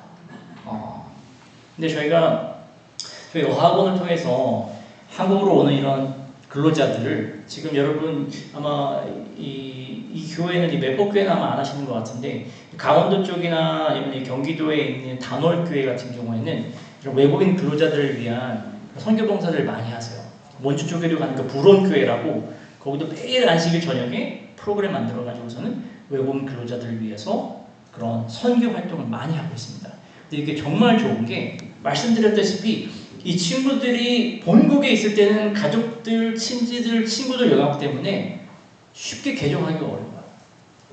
근데 저희 어학원을 통해서 한국으로 오는 이런 근로자들을 지금 여러분 아마 이 교회는 이 매복교회는 아마 안 하시는 것 같은데 강원도 쪽이나 아니면 경기도에 있는 단월교회 같은 경우에는 이런 외국인 근로자들을 위한 선교봉사들을 많이 하세요. 원주 쪽에도 가는 그 불온교회라고 거기도 매일 안식일 저녁에 프로그램 만들어가지고서는 외국인 근로자들을 위해서 그런 선교 활동을 많이 하고 있습니다. 근데 이게 정말 좋은 게 말씀드렸다시피 이 친구들이 본국에 있을 때는 가족들, 친지들, 친구들 영향 때문에 쉽게 개종하기가 어려워요.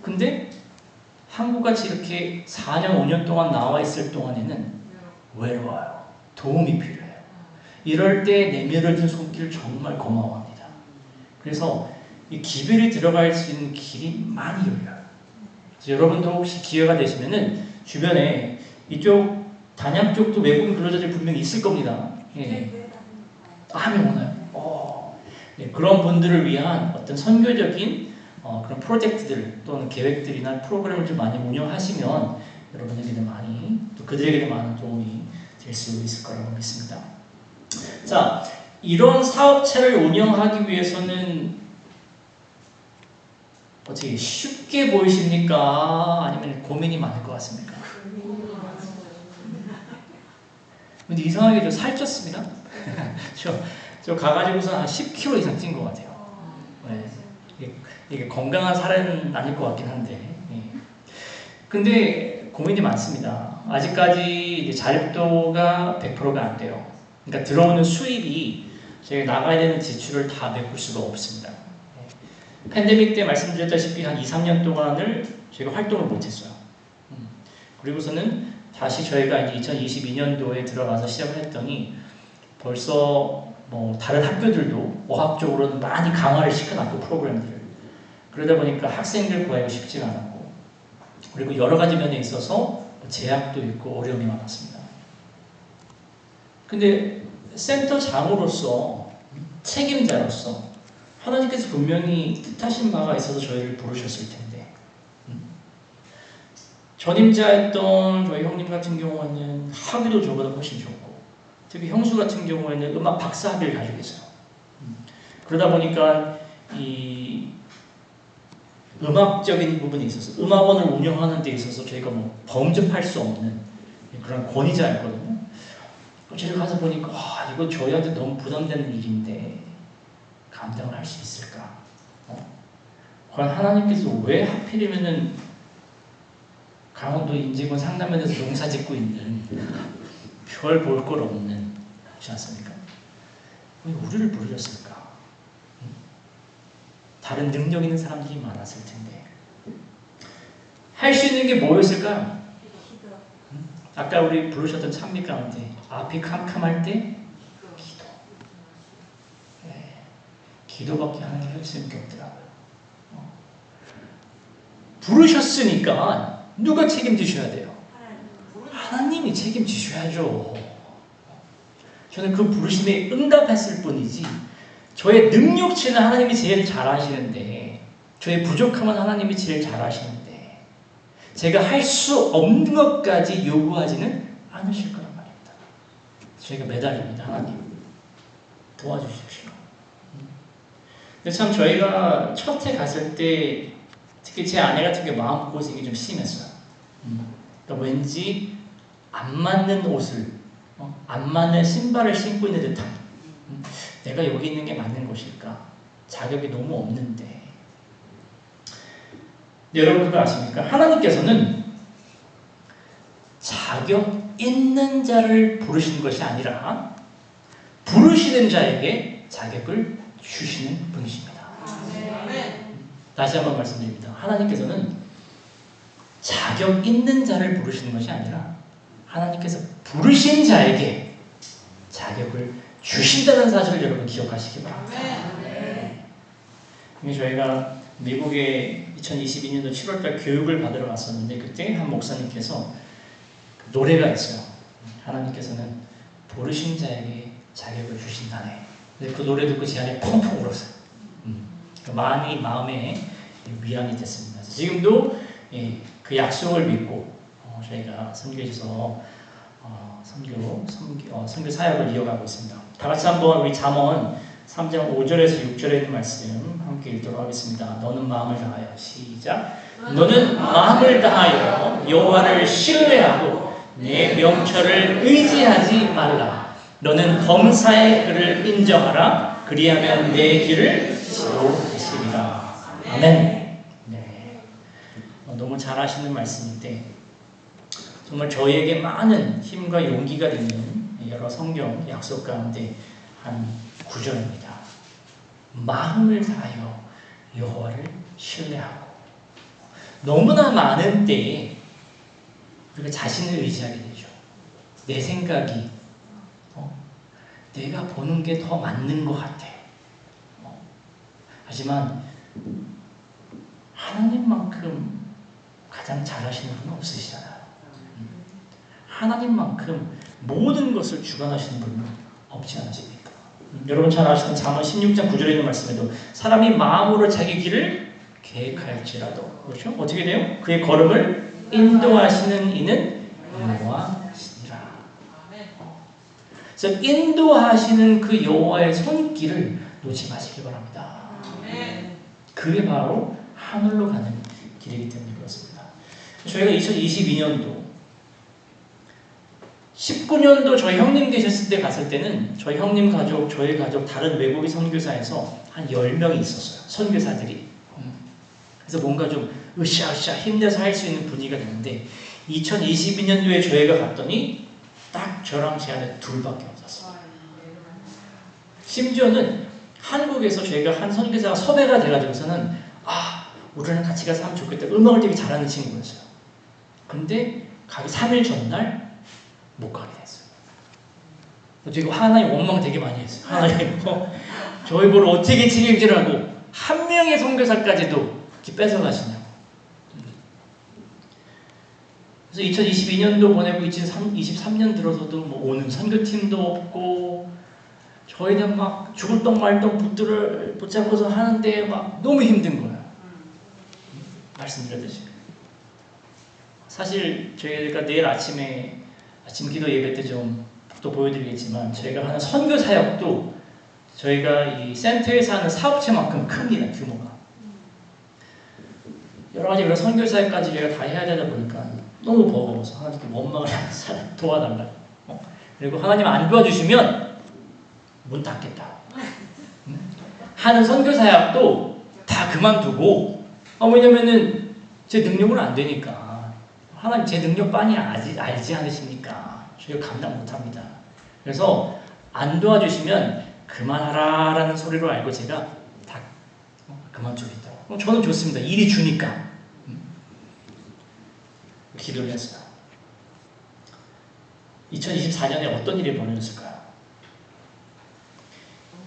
근데 한국같이 이렇게 4년, 5년 동안 나와 있을 동안에는 외로워요. 도움이 필요해요. 이럴 때 내밀어준 손길 정말 고마워합니다. 그래서 이 기별이 들어갈 수 있는 길이 많이 열려요. 그래서 여러분도 혹시 기회가 되시면은 주변에 이쪽 단양 쪽도 외국인 근로자들이 분명히 있을 겁니다. 한 명 오나요? 그런 분들을 위한 어떤 선교적인 그런 프로젝트들 또는 계획들이나 프로그램을 좀 많이 운영하시면 여러분에게도 많이 또 그들에게도 많은 도움이 될 수 있을 거라고 믿습니다. 자, 이런 사업체를 운영하기 위해서는 어떻게 쉽게 보이십니까? 아니면 고민이 많을 것 같습니까? 근데 이상하게 저 살쪘습니다. 저 가가지고서 한 10kg 이상 찐 것 같아요. 네. 이게 건강한 살은 아닐 것 같긴 한데. 네. 근데 고민이 많습니다. 아직까지 이제 자립도가 100%가 안 돼요. 그러니까 들어오는 수입이 저희가 나가야 되는 지출을 다 메꿀 수가 없습니다. 네. 팬데믹 때 말씀드렸다시피 한 2, 3년 동안을 저희가 활동을 못했어요. 그리고서는 다시 저희가 이제 2022년도에 들어가서 시작을 했더니 벌써 뭐 다른 학교들도 어학적으로는 많이 강화를 시켜놨고 프로그램들을 그러다 보니까 학생들 구하기가 쉽지가 않았고 그리고 여러 가지 면에 있어서 제약도 있고 어려움이 많았습니다. 근데 센터장으로서 책임자로서 하나님께서 분명히 뜻하신 바가 있어서 저희를 부르셨을 텐데 전임자였던 저희 형님 같은 경우는 학위도 저보다 훨씬 좋고 특히 형수 같은 경우에는 음악 박사 학위를 가지고 있어요. 그러다 보니까 이 음악적인 부분에 있어서 음악원을 운영하는 데 있어서 저희가 뭐 범접할 수 없는 그런 권위자였거든요. 제가 가서 보니까 이거 저희한테 너무 부담되는 일인데 감당을 할 수 있을까? 과연 하나님께서 왜 하필이면은 강원도 인제군 상남면에서 농사 짓고 있는 별 볼 걸 없는 그렇지 않습니까? 왜 우리를 부르셨을까? 다른 능력 있는 사람들이 많았을 텐데 할 수 있는 게 뭐였을까요? 아까 우리 부르셨던 찬미 가운데 앞이 캄캄할 때 기도. 네. 기도밖에 하나님 할 수 있는 게 없더라고요. 부르셨으니까 누가 책임지셔야 돼요? 하나님이 책임지셔야죠. 저는 그 부르심에 응답했을 뿐이지 저의 능력치는 하나님이 제일 잘 아시는데 저의 부족함은 하나님이 제일 잘 아시는데 제가 할 수 없는 것까지 요구하지는 않으실 거란 말입니다. 저희가 매달립니다. 하나님 도와주십시오. 근데 참 저희가 첫 해 갔을 때 특히 제 아내 같은 게 마음고생이 좀 심했어요. 그러니까 왠지 안 맞는 옷을, 안 맞는 신발을 신고 있는 듯한, 내가 여기 있는 게 맞는 곳일까? 자격이 너무 없는데. 여러분 그거 아십니까? 하나님께서는 자격 있는 자를 부르시는 것이 아니라 부르시는 자에게 자격을 주시는 분이십니다. 다시 한번 말씀드립니다. 하나님께서는 자격 있는 자를 부르시는 것이 아니라 하나님께서 부르신 자에게 자격을 주신다는 사실을 여러분 기억하시기 바랍니다. 저희가 미국에 2022년도 7월달 교육을 받으러 갔었는데 그때 한 목사님께서 노래가 있어요. 하나님께서는 부르신 자에게 자격을 주신다네. 그 노래 듣고 제 안에 펑펑 울었어요. 많이 마음에 위안이 됐습니다. 지금도 그 약속을 믿고 저희가 선교에서 선교 사역을 이어가고 있습니다. 다 같이 한번 우리 잠언 3장 5절에서 6절에 있는 말씀 함께 읽도록 하겠습니다. 너는 마음을 다하여 시작. 너는 마음을 다하여 여호와를 신뢰하고 내 명철을 의지하지 말라. 너는 범사의 그를 인정하라. 그리하면 내 길을 지도하시리라. 아멘. 네. 너무 잘하시는 말씀인데 정말 저희에게 많은 힘과 용기가 되는 여러 성경 약속 가운데 한 구절입니다. 마음을 다하여 여호와를 신뢰하고. 너무나 많은 때에 우리가 자신을 의지하게 되죠. 내 생각이 내가 보는 게 더 맞는 것 같아. 하지만 하나님만큼 가장 잘하시는 분은 없으시잖아요. 하나님만큼 모든 것을 주관하시는 분은 없지 않으십니까? 여러분 잘 아시는 잠언 16장 9절에 있는 말씀에도 사람이 마음으로 자기 길을 계획할지라도, 그렇죠? 어떻게 돼요? 그의 걸음을 인도하시는 이는 여호와시니라. 그래서 인도하시는 그 여호와의 손길을 놓지 마시기 바랍니다. 그게 바로 하늘로 가는 길이기 때문에 그렇습니다. 저희가 2022년도 19년도 저희 형님 계셨을 때 갔을 때는 저희 형님 가족, 저희 가족, 다른 외국인 선교사에서 한 10명이 있었어요. 선교사들이. 그래서 뭔가 좀 으쌰으쌰 힘내서 할 수 있는 분위기가 됐는데 2022년도에 저희가 갔더니 딱 저랑 제 아내 둘밖에 없었어요. 심지어는 한국에서 저희가 한 선교사가 섭외가 돼가지고서는 우리랑 같이 가서 하면 좋겠다. 음악을 되게 잘하는 친구였어요. 근데 가기 3일 전날 못 가게 됐어요. 되게 하나님 원망 되게 많이 했어요. 하나님 저희 보러 어떻게 책임지라고 한 명의 선교사까지도 이렇게 뺏어가시냐고. 그래서 2022년도 보내고 2023년 들어서도 뭐 오는 선교팀도 없고 저희는 막 죽을 똥 말똥 붙잡고서 하는데 막 너무 힘든 거예요. 말씀드렸듯이. 사실 저희가 내일 아침에 아침 기도 예배 때 좀 또 보여드리겠지만 저희가 하는 선교 사역도 저희가 이 센터에서 하는 사업체만큼 큽니다. 규모가. 여러 가지 그런 선교 사역까지 저희가 다 해야 되다 보니까 너무 버거워서 하나님께 원망을 하는 도와달라. 그리고 하나님 안 도와주시면 문 닫겠다. 하는 선교 사역도 다 그만두고 왜냐면은 제 능력으로 안 되니까 하나님 제 능력 빤히 알지 않으십니까? 저희가 감당 못합니다. 그래서 안 도와주시면 그만하라라는 소리로 알고 제가 다 그만두겠다고. 저는 좋습니다. 일이 주니까. 기도를 했어요. 2024년에 어떤 일이 벌어졌을까요?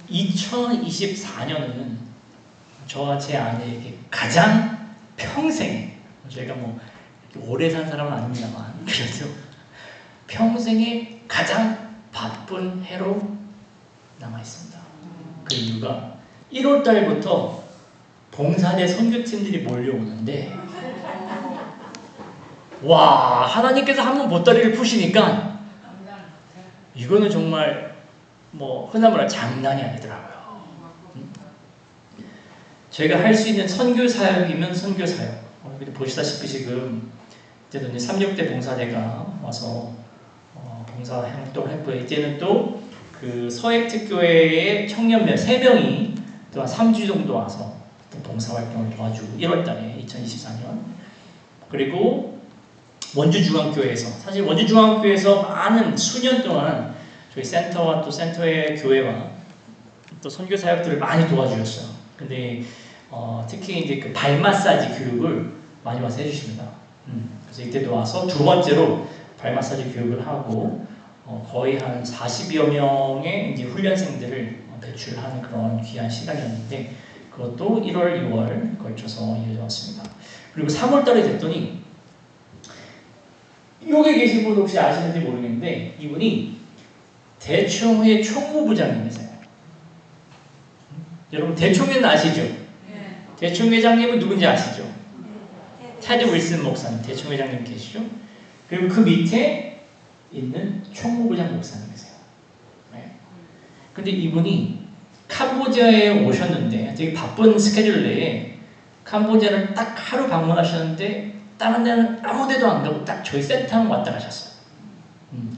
2024년은 저와 제 아내에게 가장 평생에, 저희가 뭐 오래 산 사람은 아닙니다만 그래도 평생에 가장 바쁜 해로 남아있습니다. 그 이유가 1월 달부터 봉사대 선교팀들이 몰려오는데 와, 하나님께서 한번 보따리를 푸시니까 이거는 정말 뭐 흔한 말로 장난이 아니더라고요. 제가 할 수 있는 선교 사역이면 선교 사역. 보시다시피 지금 이제는 369대 봉사대가 와서 봉사 활동을 했고요. 이제는 또 그 서획특교회의 청년몇 3명이 또 한 3주 정도 와서 또 봉사활동을 도와주고 1월달에 2024년 그리고 원주중앙교회에서 사실 원주중앙교회에서 많은 수년 동안 저희 센터와 또 센터의 교회와 또 선교 사역들을 많이 도와주셨어요. 근데 특히 이제 그 발 마사지 교육을 많이 와서 해주십니다. 그래서 이때도 와서 두 번째로 발 마사지 교육을 하고 거의 한 40여 명의 이제 훈련생들을 배출하는 그런 귀한 시간이었는데 그것도 1월, 2월 걸쳐서 이어져 왔습니다. 그리고 3월달에 됐더니 여기 계신 분 혹시 아시는지 모르겠는데 이분이 대총회 총무부장님이세요. 여러분 대총회는 아시죠? 네. 대총회장님은 누군지 아시죠? 네. 테드 윌슨 목사님 대총회장님 계시죠? 그리고 그 밑에 있는 총무부장 목사님이세요. 네. 근데 이분이 캄보디아에 오셨는데 되게 바쁜 스케줄 내에 캄보디아를 딱 하루 방문하셨는데 다른 데는 아무 데도 안 가고 딱 저희 센터만 왔다 가셨어요.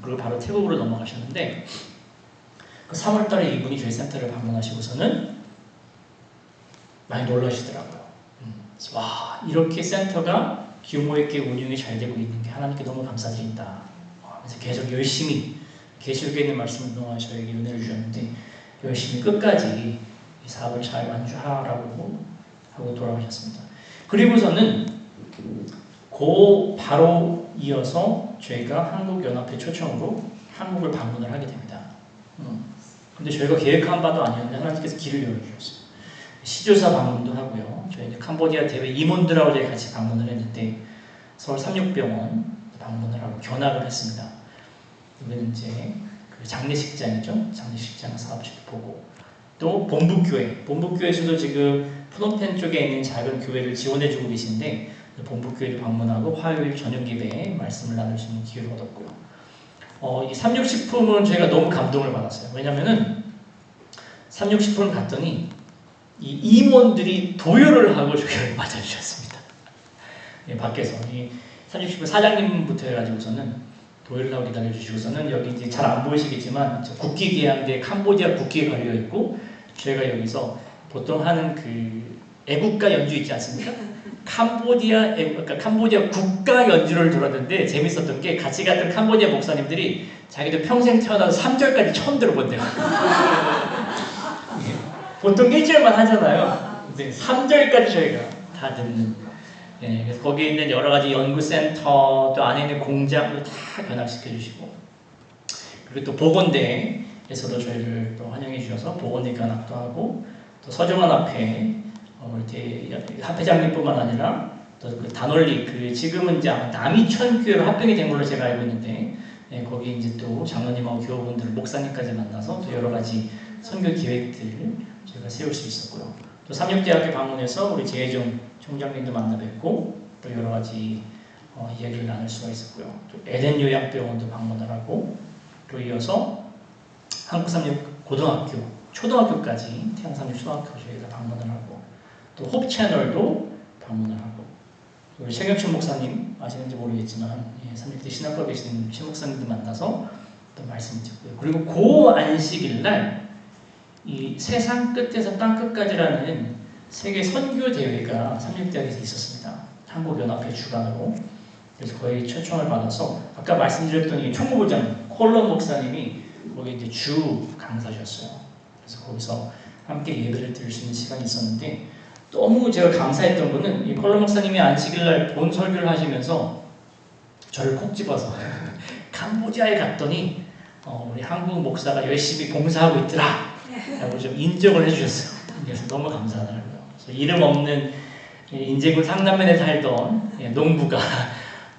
그리고 바로 태국으로 넘어가셨는데 그 3월달에 이분이 저희 센터를 방문하시고서는 많이 놀라시더라고요. 그래서 와 이렇게 센터가 규모 있게 운영이 잘 되고 있는 게 하나님께 너무 감사드린다. 그래서 계속 열심히 계시록에 있는 말씀을 통해 저에게 은혜를 주셨는데 열심히 끝까지 이 사업을 잘 완주하라고 하고 돌아가셨습니다. 그리고서는 바로 이어서 저희가 한국연합회 초청으로 한국을 방문을 하게 됩니다. 근데 저희가 계획한 바도 아니었는데 하나님께서 길을 열어주셨어요. 시조사 방문도 하고요. 저희 캄보디아 대회 임원들하고 저희 같이 방문을 했는데 서울 삼육병원 방문을 하고 견학을 했습니다. 여기는 이제 그 장례식장이죠. 장례식장 사업지도 보고 또 본부교회에서도 지금 프놈펜 쪽에 있는 작은 교회를 지원해주고 계신데 본부교회를 방문하고 화요일 저녁 예배에 말씀을 나눌 수 있는 기회를 얻었고요. 이 삼육식품은 저희가 너무 감동을 받았어요. 왜냐면은 삼육식품을 갔더니 이 임원들이 도열을 하고 저희를 맞아주셨습니다. 예, 밖에서 이 삼육식품 사장님부터 해가지고서는 도열을 하고 기다려주시고서는 여기 이제 잘 안 보이시겠지만 국기계양대 캄보디아 국기에 걸려 있고 저희가 여기서 보통 하는 그 애국가 연주 있지 않습니까? 캄보디아 국가 연주를 들었는데 재밌었던 게 같이 갔던 캄보디아 목사님들이 자기들 평생 태어나서 3절까지 처음 들어본대요. 보통 1절만 하잖아요. 근데 3절까지 저희가 다 듣는. 네, 그래서 거기에 있는 여러 가지 연구센터, 또 안에 있는 공장도 다 견학시켜 주시고, 그리고 또 보건대에서도 저희를 또 환영해 주셔서 보건대 견학도 하고, 또 서정환 앞에 우리 합회장님뿐만 아니라 또 그 단원리 지금은 이제 남이천 교회로 합병이 된 걸로 제가 알고 있는데, 네, 거기 이제 또 장로님하고 교우분들, 목사님까지 만나서 또 여러 가지 선교 계획들 저희가 세울 수 있었고요. 또 삼육대학교 방문해서 우리 재혜정 총장님도 만나 뵙고 또 여러 가지 이야기를 나눌 수가 있었고요. 또 에덴 요양병원도 방문을 하고 또 이어서 한국삼육 고등학교, 초등학교까지 태양삼육 초등학교 저희가 방문을 하고 또 홉 채널도 방문을 하고 우리 최경춘 목사님 아시는지 모르겠지만 삼육대 신학과 계신 최 목사님도 만나서 또 말씀 듣고요. 그리고 고 안식일날 이 세상 끝에서 땅 끝까지라는 세계 선교 대회가 삼육대학에서 있었습니다. 한국연합회 주관으로. 그래서 거의 초청을 받아서 아까 말씀드렸던 이 총무부장 콜런 목사님이 거기 이제 주 강사셨어요. 그래서 거기서 함께 예배를 드릴 수 있는 시간이 있었는데 너무 제가 감사했던 거는 이 콜런 목사님이 안식일날 본 설교를 하시면서 저를 콕 집어서 캄보디아에 갔더니 우리 한국 목사가 열심히 봉사하고 있더라 라고 좀 인정을 해주셨어요. 그래서 너무 감사하더라고요. 그래서 이름 없는 인제군 상남면에 살던 농부가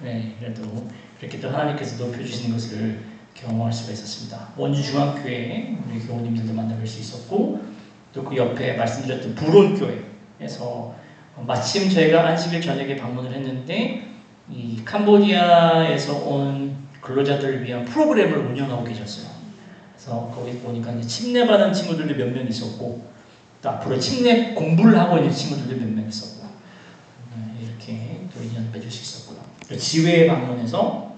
네, 그래도 그렇게 또 하나님께서 높여주시는 것을 경험할 수가 있었습니다. 원주중앙교회 우리 교우님들도 만나뵐 수 있었고 또 그 옆에 말씀드렸던 불온교회에서 마침 저희가 안식일 저녁에 방문을 했는데 이 캄보디아에서 온 근로자들을 위한 프로그램을 운영하고 계셨어요. 그래서 거기 보니까 이제 침례받은 친구들도 몇 명 있었고 또 앞으로 침례 공부를 하고 있는 친구들도 몇 명 있었고 이렇게 또 인연 맺을 수 있었고요. 또 지회 방문해서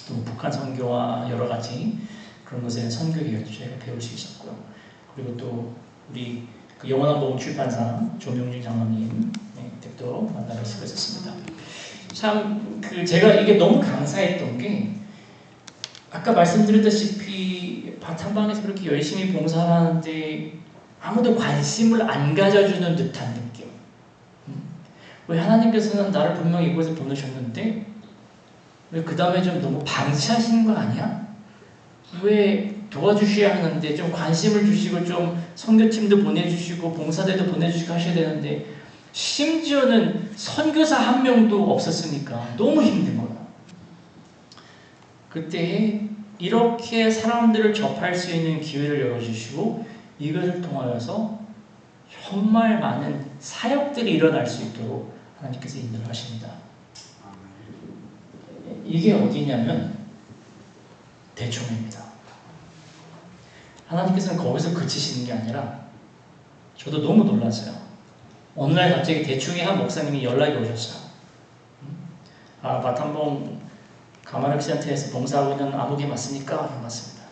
또 북한 선교와 여러 가지 그런 것에 대한 선교 기회도 저희가 배울 수 있었고요. 그리고 또 우리 그 영원한 복음 출판사 조명준 장로님 또 만나뵐 수가 있었습니다. 참 그 제가 이게 너무 감사했던 게 아까 말씀드렸다시피 바탕방에서 그렇게 열심히 봉사를 하는데 아무도 관심을 안 가져주는 듯한 느낌. 왜 하나님께서는 나를 분명히 이곳에 보내셨는데 왜 그 다음에 좀 너무 방치하시는 거 아니야? 왜 도와주셔야 하는데 좀 관심을 주시고 좀 선교팀도 보내주시고 봉사대도 보내주시고 하셔야 되는데 심지어는 선교사 한 명도 없었으니까 너무 힘든 거야. 그때 이렇게 사람들을 접할 수 있는 기회를 열어주시고 이것을 통하여서 정말 많은 사역들이 일어날 수 있도록 하나님께서 인도를 하십니다. 이게 어디냐면 대총회입니다. 하나님께서는 거기서 그치시는 게 아니라 저도 너무 놀랐어요. 어느 날 갑자기 대총회 한 목사님이 연락이 오셨어요. 바탐봉 가마르크 센터에서 봉사하고 있는 아무개 맞습니까? 맞습니다.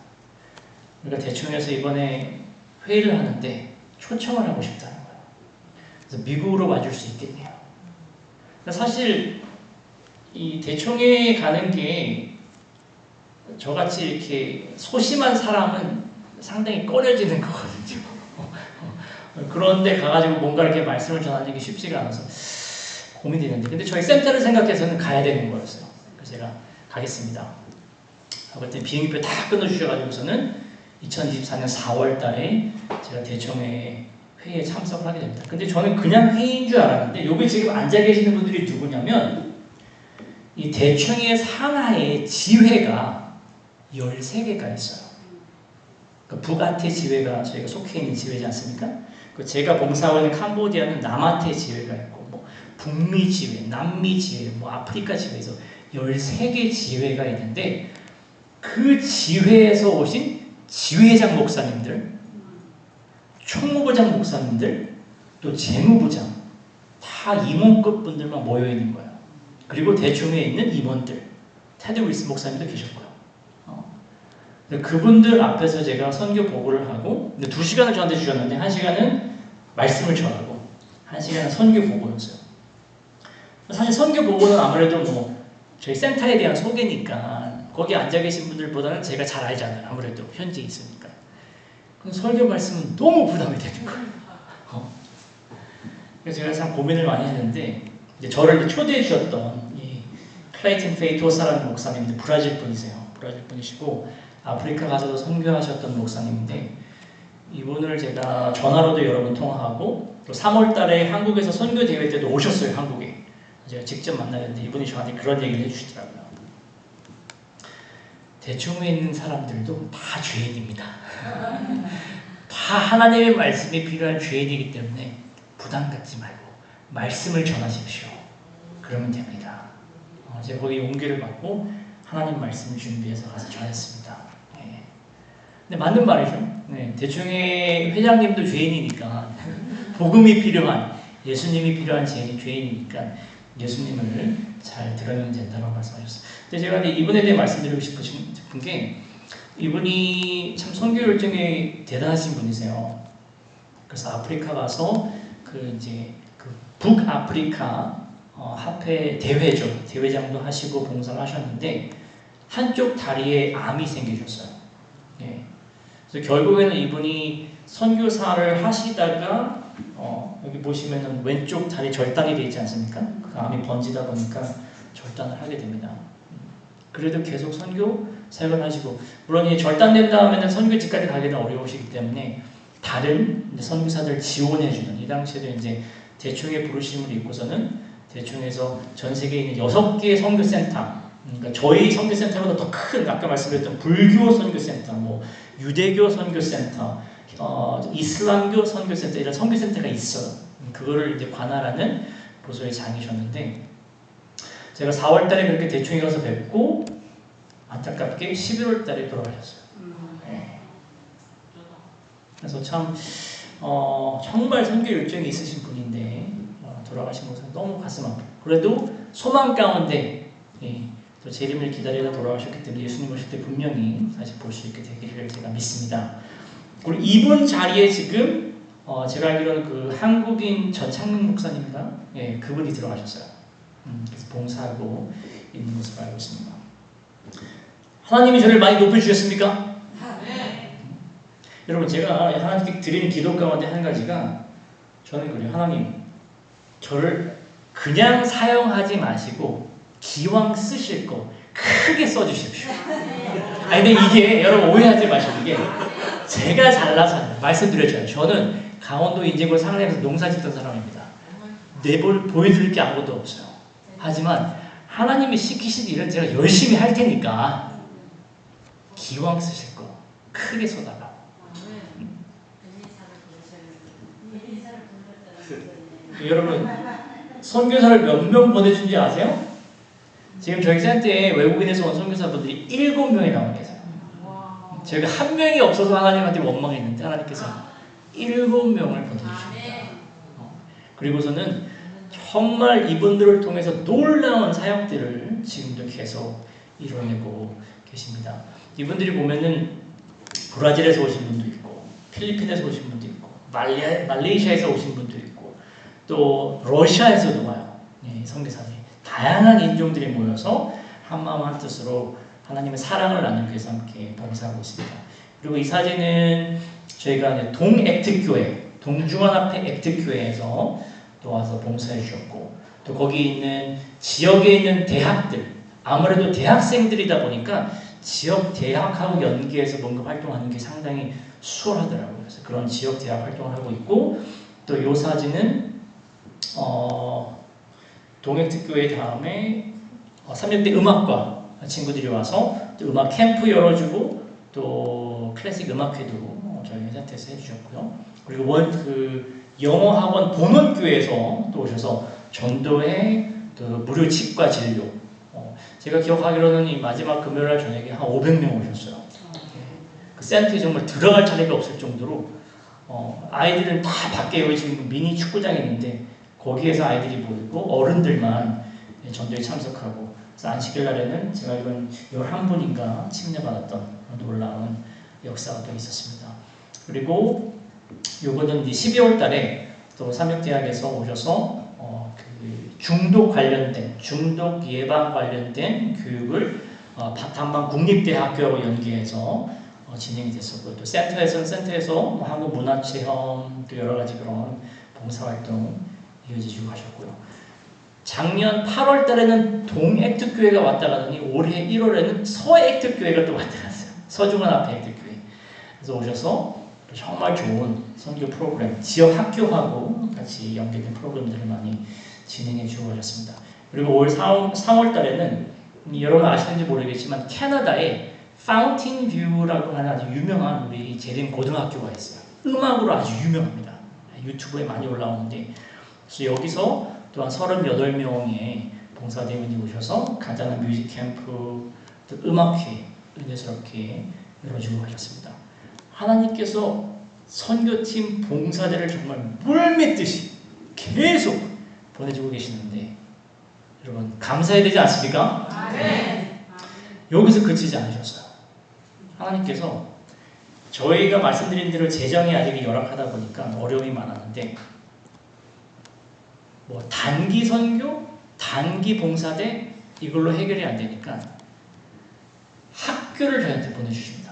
그러니까 대총회에서 이번에 회의를 하는데 초청을 하고 싶다는 거예요. 그래서 미국으로 와줄 수 있겠네요. 그러니까 사실 이 대총회에 가는 게 저같이 이렇게 소심한 사람은 상당히 꺼려지는 거거든요. 그런데 가가지고 뭔가 이렇게 말씀을 전하는 게 쉽지가 않아서 고민이 되는데 근데 저희 센터를 생각해서는 가야 되는 거였어요. 그래서 제가 가겠습니다 하고 그때 비행기표 다 끊어주셔가지고서는 2024년 4월 달에 제가 대총회 회의에 참석을 하게 됩니다. 근데 저는 그냥 회의인 줄 알았는데 여기 지금 앉아 계시는 분들이 누구냐면 이 대총회 상하에 지회가 13개가 있어요. 그 북아태 지회가 저희가 속해 있는 지회지 않습니까? 그 제가 봉사하고 있는 캄보디아는 남아태 지회가 있고 뭐 북미 지회, 남미 지회, 뭐 아프리카 지회에서 13개 지회가 있는데 그 지회에서 오신 지회장 목사님들, 총무부장 목사님들, 또 재무부장 다 임원급 분들만 모여 있는 거예요. 그리고 대총회에 있는 임원들, 테드 윌슨 목사님도 계셨고요. 그분들 앞에서 제가 선교 보고를 하고 2시간을 저한테 주셨는데 1시간은 말씀을 전하고 1시간은 선교 보고였어요. 사실 선교 보고는 아무래도 뭐 저희 센터에 대한 소개니까 거기 앉아 계신 분들보다는 제가 잘 알잖아요. 아무래도 현지에 있으니까. 그럼 설교 말씀은 너무 부담이 되는 거예요. 그래서 제가 참 고민을 많이 했는데 이제 저를 초대해 주셨던 이 클레이튼 페이토사라는 목사님인데 브라질 분이세요. 브라질 분이시고 아프리카 가서도 선교하셨던 목사님인데 이분을 제가 전화로도 여러 번 통화하고 또 3월 달에 한국에서 선교 대회 때도 오셨어요. 한국에. 제가 직접 만나는데 이분이 저한테 그런 얘기를 해주시더라고요. 대총회에 있는 사람들도 다 죄인입니다. 다 하나님의 말씀이 필요한 죄인이기 때문에 부담 갖지 말고 말씀을 전하십시오. 그러면 됩니다. 제가 거기 용기를 받고 하나님 말씀을 준비해서 가서 전했습니다. 네. 근데 맞는 말이죠. 네. 대총회 회장님도 죄인이니까 복음이 필요한 예수님이 필요한 죄인이니까 예수님을 잘 들으면 된다고 말씀하셨어요. 근데 제가 이분에 대해 말씀드리고 싶은 게 이분이 참 선교 열정이 대단하신 분이세요. 그래서 아프리카 가서 그 북아프리카 합회 대회죠. 대회장도 하시고 봉사를 하셨는데 한쪽 다리에 암이 생기셨어요. 예. 그래서 결국에는 이분이 선교사를 하시다가 여기 보시면은 왼쪽 다리 절단이 되어 있지 않습니까? 그 암이 번지다 보니까 절단을 하게 됩니다. 그래도 계속 선교 사역을 하시고 물론 이 절단된 다음에는 선교지까지 가기는 어려우시기 때문에 다른 선교사들 지원해주는 이 당시에도 이제 대총회 부르심을 입고서는 대총회에서 전 세계에 있는 6개의 선교센터 그러니까 저희 선교센터보다 더 큰 아까 말씀드렸던 불교 선교센터, 뭐 유대교 선교센터, 이슬람교 선교센터 이런 선교센터가 있어요. 그거를 이제 관할하는 보소의 장이셨는데 제가 4월달에 그렇게 대총회 가서 뵙고 안타깝게 11월달에 돌아가셨어요. 네. 그래서 참 정말 선교 열정이 있으신 분인데 돌아가신 것은 너무 가슴 아프고 그래도 소망 가운데 또 재림을 기다리다 돌아가셨기 때문에 예수님 오실 때 분명히 다시 볼 수 있게 되기를 제가 믿습니다. 그리고 이분 자리에 지금 제가 알기로는 그 한국인 전창민 목사님인가? 예, 그분이 들어가셨어요. 그래서 봉사하고 있는 것으로 알고 있습니다. 하나님이 저를 많이 높여주셨습니까? 여러분 제가 하나님께 드리는 기도 가운데 한 가지가 저는 그래요. 하나님 저를 그냥 사용하지 마시고 기왕 쓰실 거 크게 써주십시오. 아니 근데 이게 여러분 오해하지 마시고 이게 제가 잘나서 말씀드렸잖아요. 저는 강원도 인제골 상례에서 농사 짓던 사람입니다. 내볼 보여드릴 게 아무것도 없어요. 하지만 하나님이 시키신 일은 제가 열심히 할 테니까 기왕 쓰실 거 크게 써달라고. 여러분 선교사를 몇 명 보내준지 아세요? 지금 저희 센터에 외국인에서 온 선교사분들이 7명이 나와 계세요. 제가 한 명이 없어서 하나님한테 원망했는데 하나님께서 7명을 보내주십니다. 그리고서는 정말 이분들을 통해서 놀라운 사역들을 지금도 계속 이뤄내고 계십니다. 이분들이 보면은 브라질에서 오신 분도 있고 필리핀에서 오신 분도 있고 말레이시아에서 오신 분도 있고 또 러시아에서도 와요. 선교사들이 다양한 인종들이 모여서 한마음 한뜻으로 하나님의 사랑을 나누기 위해서 함께 봉사하고 있습니다. 그리고 이 사진은 저희가 동액트교회, 동중환앞에 액트교회에서 또 와서 봉사해 주셨고 또 거기 있는 지역에 있는 대학들, 아무래도 대학생들이다 보니까 지역 대학하고 연계해서 뭔가 활동하는 게 상당히 수월하더라고요. 그래서 그런 지역 대학 활동을 하고 있고 또 이 사진은 동액특교회 다음에 3년대 음악과 친구들이 와서 또 음악 캠프 열어주고 또 클래식 음악회도 저희 센터에서 해주셨고요. 그리고 그 영어 학원 본원교회에서 또 오셔서 전도회 또 무료 치과 진료. 제가 기억하기로는 이 마지막 금요일날 저녁에 한 500명 오셨어요. 그 센터에 정말 들어갈 자리가 없을 정도로 아이들은 다 밖에 여기 지금 미니 축구장이 있는데 거기에서 아이들이 모이고 어른들만 전도에 참석하고 그래서 안식일 날에는 제가 이건 11분인가 침례받았던 놀라운 역사가 또 있었습니다. 그리고 요거는 이제 12월 달에 또 삼육대학에서 오셔서 그 중독 관련된 중독 예방 관련된 교육을 바탕만 국립대학교하고 연계해서 진행이 됐었고요. 또 센터에서 뭐 한국 문화체험 또 여러 가지 그런 봉사활동 이어지시고 하셨고요. 작년 8월 달에는 동액특교회가 왔다 가더니 올해 1월에는 서액특교회가 또 왔다 갔어요. 서중환 앞에 액특교회. 그래서 오셔서 정말 좋은 선교 프로그램, 지역 학교하고 같이 연계된 프로그램들을 많이 진행해 주고 하셨습니다. 그리고 올 3월 달에는 여러분 아시는지 모르겠지만 캐나다에 파운틴 뷰라고 하는 아주 유명한 우리 재림 고등학교가 있어요. 음악으로 아주 유명합니다. 유튜브에 많이 올라오는데 그래서 여기서 또한 38명의 봉사대원이 오셔서 간단한 뮤직 캠프, 또 음악회 은혜스럽게 열어주고 하셨습니다. 하나님께서 선교팀 봉사대를 정말 물밀듯이 계속 보내주고 계시는데 여러분 감사해야 되지 않습니까? 네. 여기서 그치지 않으셨어요. 하나님께서 저희가 말씀드린 대로 재정이 아직 열악하다 보니까 어려움이 많았는데 뭐 단기 선교, 단기 봉사대 이걸로 해결이 안 되니까 학교를 저희한테 보내주십니다.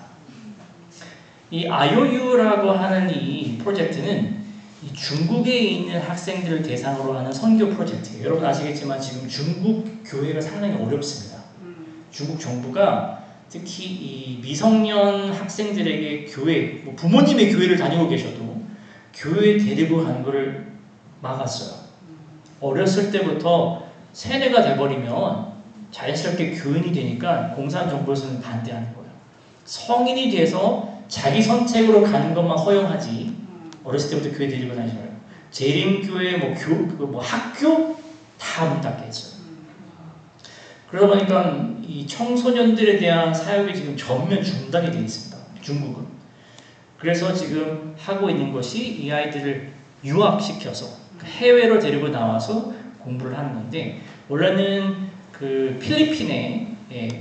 이 IOU라고 하는 이 프로젝트는 이 중국에 있는 학생들을 대상으로 하는 선교 프로젝트예요. 여러분 아시겠지만 지금 중국 교회가 상당히 어렵습니다. 중국 정부가 특히 이 미성년 학생들에게 교회, 뭐 부모님의 교회를 다니고 계셔도 교회에 데리고 가는 것을 막았어요. 어렸을 때부터 세뇌가 돼버리면 자연스럽게 교인이 되니까 공산정부에서는 반대하는 거예요. 성인이 돼서 자기 선택으로 가는 것만 허용하지 어렸을 때부터 교회 데리고 다니지 말고 재림교회, 뭐 학교 다 문 닫게 했어요. 그러다 보니까 이 청소년들에 대한 사역이 지금 전면 중단이 되어 있습니다. 중국은. 그래서 지금 하고 있는 것이 이 아이들을 유학시켜서 해외로 데리고 나와서 공부를 하는 건데, 원래는 그 필리핀에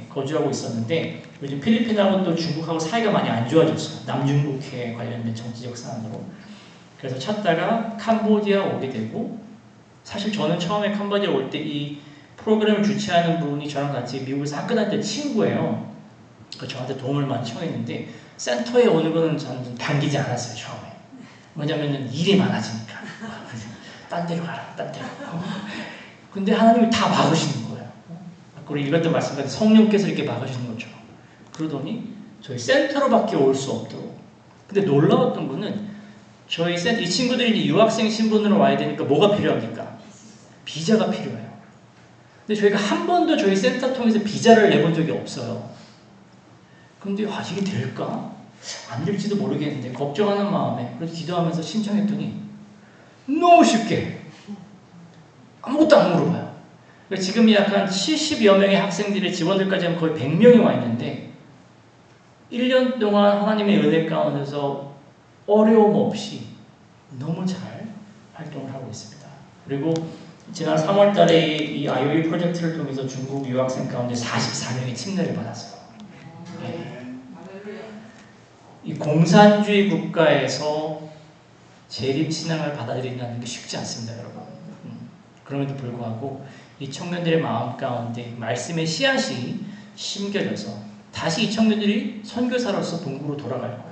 거주하고 있었는데 요즘 필리핀하고 또 중국하고 사이가 많이 안 좋아졌어요. 남중국해 관련된 정치적 사안으로. 그래서 찾다가 캄보디아 오게 되고, 사실 저는 처음에 캄보디아 올 때 이 프로그램을 주최하는 분이 저랑 같이 미국에서 학교 다닐 때 친구예요. 저한테 도움을 많이 청했는데 센터에 오는 거는 저는 당기지 않았어요, 처음에. 왜냐면은 일이 많아지니까. 딴 데로 가라, 딴 데로. 근데 하나님이 다 막으시는 거예요. 우리 읽었던 말씀 같은 성령께서 이렇게 막으시는 것처럼. 그러더니 저희 센터로밖에 올 수 없도록. 근데 놀라웠던 거는 저희 센터, 이 친구들이 유학생 신분으로 와야 되니까 뭐가 필요합니까? 비자가 필요해요. 근데 저희가 한 번도 저희 센터 통해서 비자를 내본 적이 없어요. 근데 이게 될까? 안 될지도 모르겠는데 걱정하는 마음에 그래서 기도하면서 신청했더니 너무 쉽게 아무것도 안 물어봐요. 지금 약간 70여 명의 학생들의 직원들까지 하면 거의 100명이 와 있는데 1년 동안 하나님의 은혜 가운데서 어려움 없이 너무 잘 활동을 하고 있습니다. 그리고 지난 3월 달에 이 IOE 프로젝트를 통해서 중국 유학생 가운데 44명이 침례를 받았어요. 이 공산주의 국가에서 재림신앙을 받아들인다는 게 쉽지 않습니다, 여러분. 그럼에도 불구하고 이 청년들의 마음 가운데 말씀의 씨앗이 심겨져서 다시 이 청년들이 선교사로서 본국으로 돌아갈 거예요.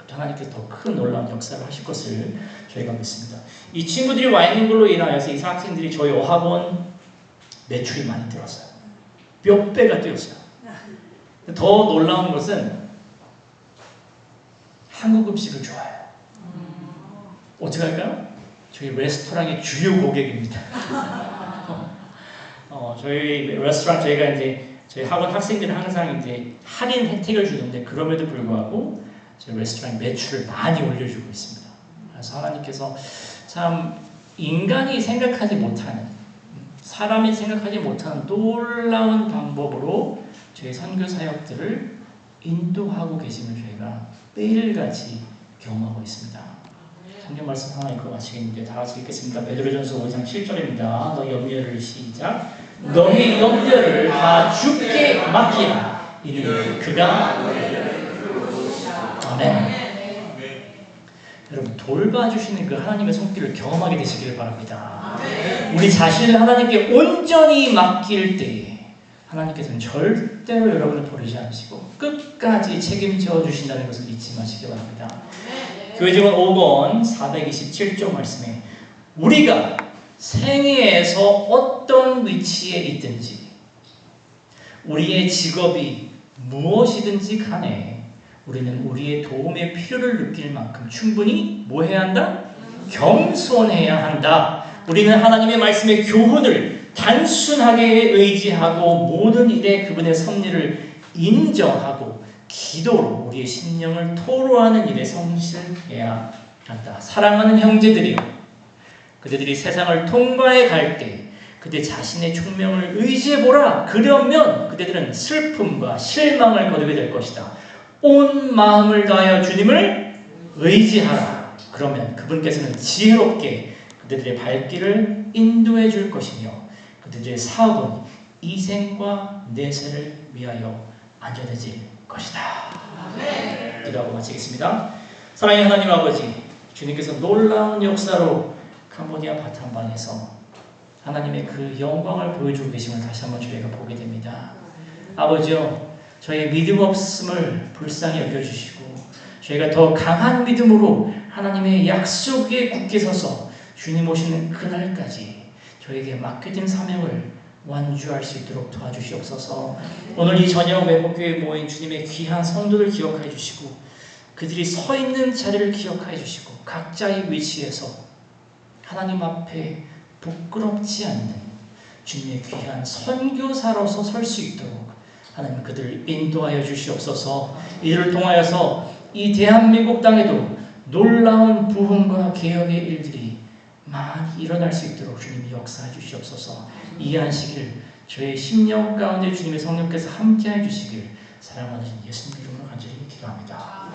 하나님께서 더 큰 놀라운 역사를 하실 것을 저희가 믿습니다. 이 친구들이 와 있는 걸로 인하여서 이 학생들이 저희 어학원 매출이 많이 들었어요. 몇 배가 뛰었어요. 더 놀라운 것은 한국 음식을 좋아해요. 어떻게 할까요? 저희 레스토랑의 주요 고객입니다. 저희 레스토랑 저희가 이제 저희 학원 학생들은 항상 이제 할인 혜택을 주는데 그럼에도 불구하고 저희 레스토랑 매출을 많이 올려주고 있습니다. 그래서 하나님께서 참 인간이 생각하지 못하는, 사람이 생각하지 못하는 놀라운 방법으로 저희 선교 사역들을 인도하고 계심을 저희가 매일같이 경험하고 있습니다. 성경 말씀 하나 읽고 마치겠는데 다 같이 읽겠습니다. 베드로전서 5장 7절입니다. 너희 염려를 시작. 너희 염려를 다 주께 맡기라. 이는 그가 아멘. 여러분 돌봐주시는 그 하나님의 손길을 경험하게 되시기를 바랍니다. 우리 자신을 하나님께 온전히 맡길 때에 하나님께서는 절대로 여러분을 버리지 않으시고 끝까지 책임져 주신다는 것을 잊지 마시기 바랍니다. 교회 직원 5권 427쪽 말씀에 우리가 생애에서 어떤 위치에 있든지 우리의 직업이 무엇이든지 간에 우리는 우리의 도움의 필요를 느낄 만큼 충분히 뭐 해야 한다? 겸손해야 한다. 우리는 하나님의 말씀의 교훈을 단순하게 의지하고 모든 일에 그분의 섭리를 인정하고 기도로 우리의 심령을 토로하는 일에 성실해야 한다. 사랑하는 형제들이여, 그대들이 세상을 통과해 갈 때 그대 자신의 총명을 의지해보라. 그러면 그대들은 슬픔과 실망을 거두게 될 것이다. 온 마음을 다하여 주님을 의지하라. 그러면 그분께서는 지혜롭게 그들의 발길을 인도해 줄 것이며 그들의 사업은 이생과 내세를 위하여 안전해질 것이다. 기도하고 마치겠습니다. 사랑의 하나님 아버지, 주님께서 놀라운 역사로 캄보디아 바탕방에서 하나님의 그 영광을 보여주고 계심을 다시 한번 저희가 보게 됩니다. 아버지요, 저희의 믿음 없음을 불쌍히 여겨주시고 저희가 더 강한 믿음으로 하나님의 약속에 굳게 서서 주님 오시는 그날까지 저에게 맡겨진 사명을 완주할 수 있도록 도와주시옵소서. 오늘 이 저녁 외복교회에 모인 주님의 귀한 성도들 기억하여 주시고 그들이 서 있는 자리를 기억하여 주시고 각자의 위치에서 하나님 앞에 부끄럽지 않는 주님의 귀한 선교사로서 설 수 있도록 하나님 그들을 인도하여 주시옵소서. 이를 통하여서 이 대한민국 땅에도 놀라운 부흥과 개혁의 일들이 많이 일어날 수 있도록 주님이 역사해 주시옵소서. 이 안식일 저의 심령 가운데 주님의 성령께서 함께해 주시길 사랑하는 예수님 이름으로 간절히 기도합니다.